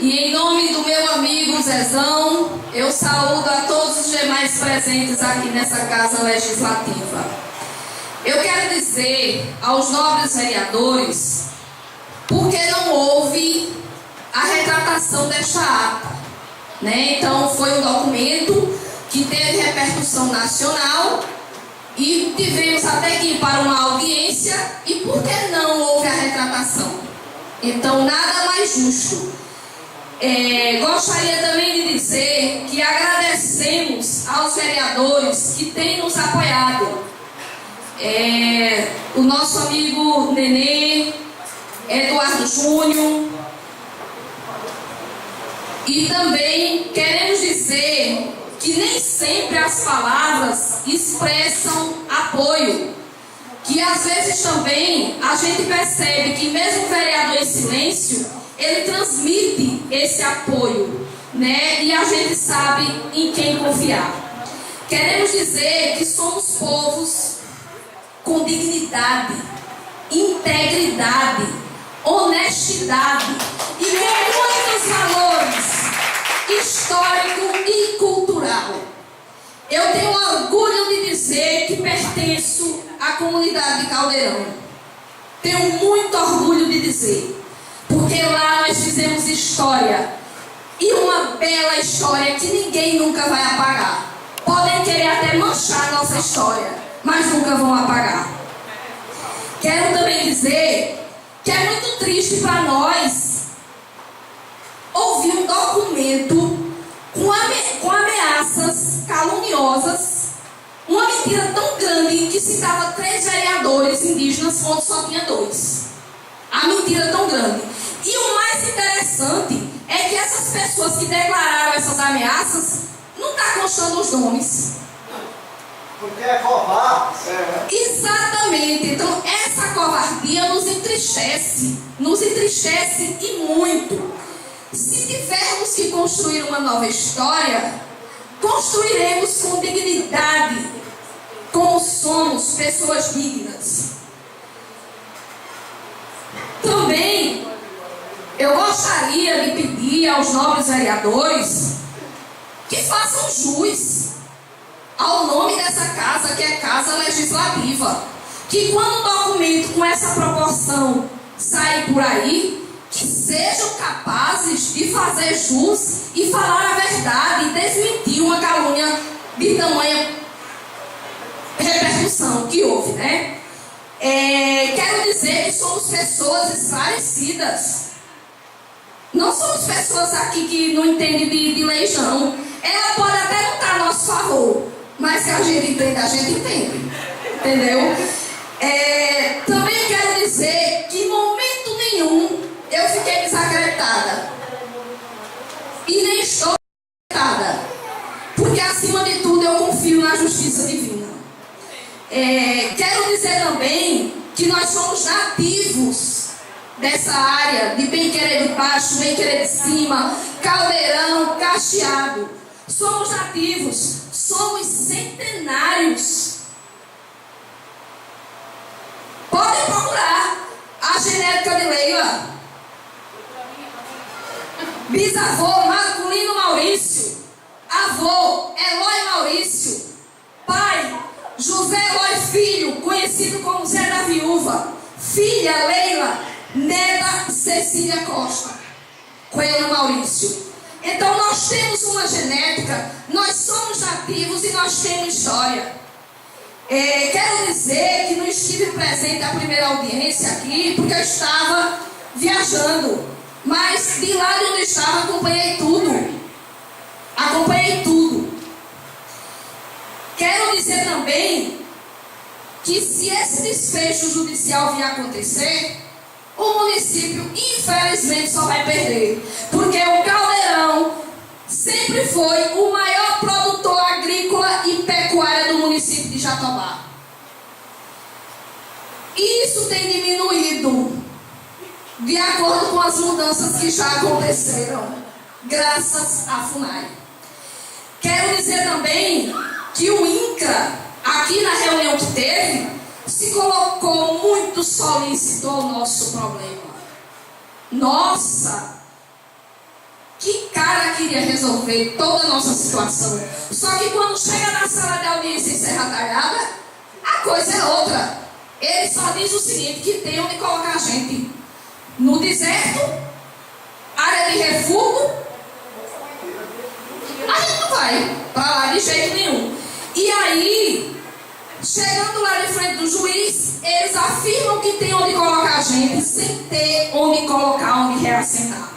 E em nome do meu amigo Zezão, eu saúdo a todos os demais presentes aqui nessa Casa Legislativa. Eu quero dizer aos nobres vereadores, porque não houve a retratação desta ata, Então foi um documento que teve repercussão nacional e tivemos até que ir para uma audiência, e por que não houve a retratação? Então nada mais justo. Gostaria também de dizer que agradecemos aos vereadores que têm nos apoiado. O nosso amigo Nenê, Eduardo Júnior. E também queremos dizer que nem sempre as palavras expressam apoio. Que às vezes também a gente percebe que mesmo o vereador em silêncio, ele transmite esse apoio, E a gente sabe em quem confiar. Queremos dizer que somos povos com dignidade, integridade, honestidade e com muitos valores histórico e cultural. Eu tenho orgulho de dizer que pertenço à comunidade de Caldeirão. Tenho muito orgulho de dizer. Porque lá nós fizemos história, e uma bela história que ninguém nunca vai apagar. Podem querer até manchar a nossa história, mas nunca vão apagar. Quero também dizer que é muito triste para nós ouvir um documento com ameaças caluniosas, uma mentira tão grande que citava 3 vereadores indígenas quando só tinha 2. A mentira tão grande. E o mais interessante é que essas pessoas que declararam essas ameaças não estão constando os nomes.
Porque é covarde.
Exatamente. Então essa covardia nos entristece e muito. Se tivermos que construir uma nova história, construiremos com dignidade,
como somos pessoas dignas. Também eu gostaria de pedir aos nobres vereadores que façam jus ao nome dessa casa, que é Casa Legislativa. Que quando um documento com essa proporção sair por aí, que sejam capazes de fazer jus e falar a verdade e desmentir uma calúnia de tamanha repercussão que houve, né? Quero dizer que somos pessoas esclarecidas. Não somos pessoas aqui que não entendem de leis, não. Ela pode até não estar a nosso favor, mas que a gente entende. Entendeu? Também quero dizer que em momento nenhum eu fiquei desacreditada. E nem estou desacreditada. Porque acima de tudo eu confio na justiça divina. Quero dizer também que nós somos nativos dessa área de bem-querer de baixo, bem-querer de cima, Caldeirão, Cacheado. Somos nativos, somos centenários. Podem procurar a genética de Leila. Bisavô Marculino Maurício. Avô Eloy Maurício. Pai José Eloy Filho, conhecido como Zé da Viúva. Filha Leila, neta Cecília Costa. Coelho Maurício. Então nós temos uma genética, nós somos nativos e nós temos história. Quero dizer que não estive presente à primeira audiência aqui, porque eu estava viajando. Mas de lá de onde eu estava, acompanhei tudo. Quero dizer também que se esse desfecho judicial vier acontecer, o município, infelizmente, só vai perder. Porque o Caldeirão sempre foi o maior produtor agrícola e pecuário do município de Jatobá. Isso tem diminuído de acordo com as mudanças que já aconteceram, graças à FUNAI. Quero dizer também que o INCRA, aqui na reunião que teve, se colocou muito solícito ao nosso problema. Nossa, que cara queria resolver toda a nossa situação. Só que quando chega na sala de audiência em Serra Talhada, a coisa é outra. Ele só diz o seguinte, que tem onde colocar a gente. No deserto, área de refúgio, a gente não vai para lá de jeito nenhum. E aí, chegando lá de frente do juiz, eles afirmam que tem onde colocar a gente, sem ter onde colocar, onde reassentar.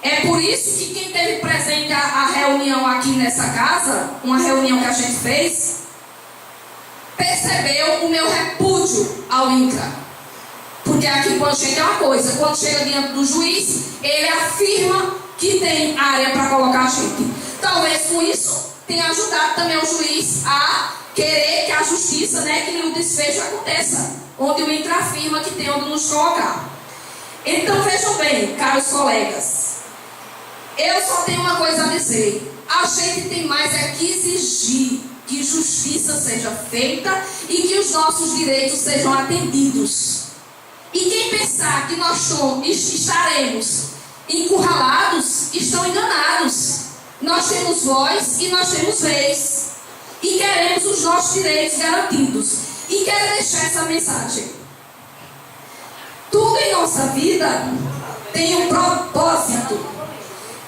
É por isso que quem teve presente a reunião aqui nessa casa, uma reunião que a gente fez, percebeu o meu repúdio ao INCRA. Porque aqui quando chega é uma coisa, quando chega diante do juiz, ele afirma que tem área para colocar a gente. Talvez com isso tenha ajudado também o juiz a querer que a justiça, que o desfecho aconteça, onde o INCRA afirma que tem onde nos colocar. Então vejam bem, caros colegas, eu só tenho uma coisa a dizer. A gente tem mais é que exigir que justiça seja feita e que os nossos direitos sejam atendidos. E quem pensar que nós estaremos encurralados, estão enganados. Nós temos voz e nós temos vez. E queremos os nossos direitos garantidos. E quero deixar essa mensagem. Tudo em nossa vida tem um propósito.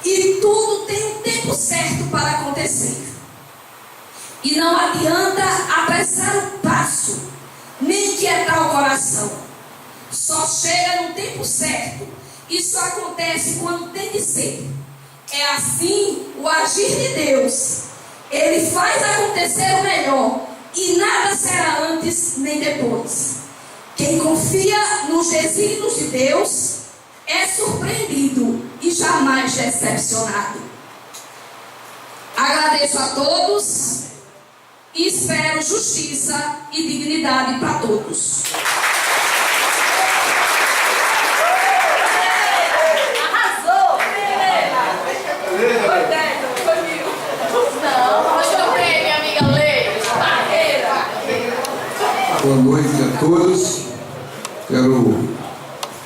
E tudo tem um tempo certo para acontecer. E não adianta apressar o passo, nem quietar o coração. Só chega no tempo certo. Isso acontece quando tem que ser. É assim o agir de Deus. Ele faz acontecer o melhor. E nada será antes nem depois. Quem confia nos desígnios de Deus é surpreendido e jamais decepcionado. Agradeço a todos e espero justiça e dignidade para todos.
Não, hoje eu ganhei minha amiga Leila Barreira.
Boa noite a todos. Quero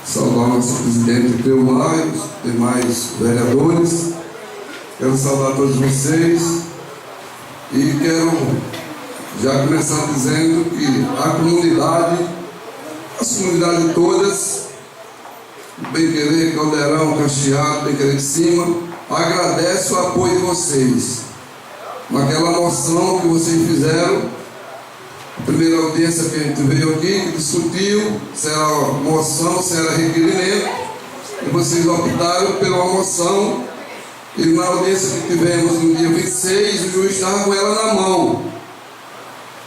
saudar nosso presidente Cleomar e os demais vereadores. Quero saudar todos vocês e quero já começar dizendo que a comunidade, as comunidades todas, Bem-Querer, Caldeirão, Cacheado, Bem-Querer de Cima, agradece o apoio de vocês. Naquela moção que vocês fizeram, a primeira audiência que a gente veio aqui, que discutiu se era moção, se era requerimento, e vocês optaram pela moção, e na audiência que tivemos no dia 26, o juiz estava com ela na mão.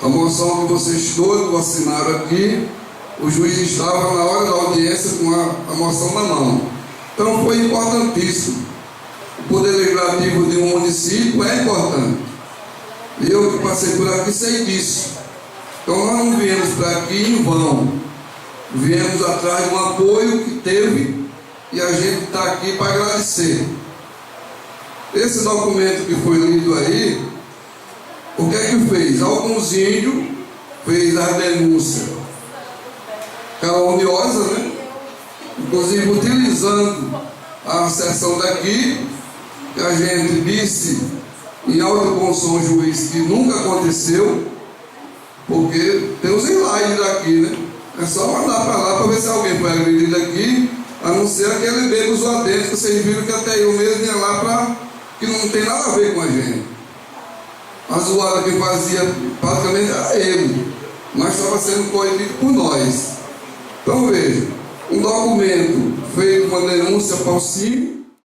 A moção que vocês todos assinaram aqui, o juiz estava na hora da audiência com a moção na mão. Então foi importantíssimo. O poder legislativo de um município é importante. E eu que passei por aqui sei disso. Então nós não viemos para aqui em vão. Viemos atrás de um apoio que teve e a gente está aqui para agradecer. Esse documento que foi lido aí, o que é que fez? Alguns índios fez a denúncia caluniosa, né? Inclusive utilizando a sessão daqui, que a gente disse em alto bom som juiz que nunca aconteceu, porque tem os slides daqui, né? É só mandar para lá para ver se alguém foi agredido aqui, a não ser aquele bebo zoadente que vocês viram que até eu mesmo ia lá para que não tem nada a ver com a gente. A zoada que fazia praticamente era ele, mas estava sendo coibido por nós. Então veja, um documento feito uma denúncia falsificada,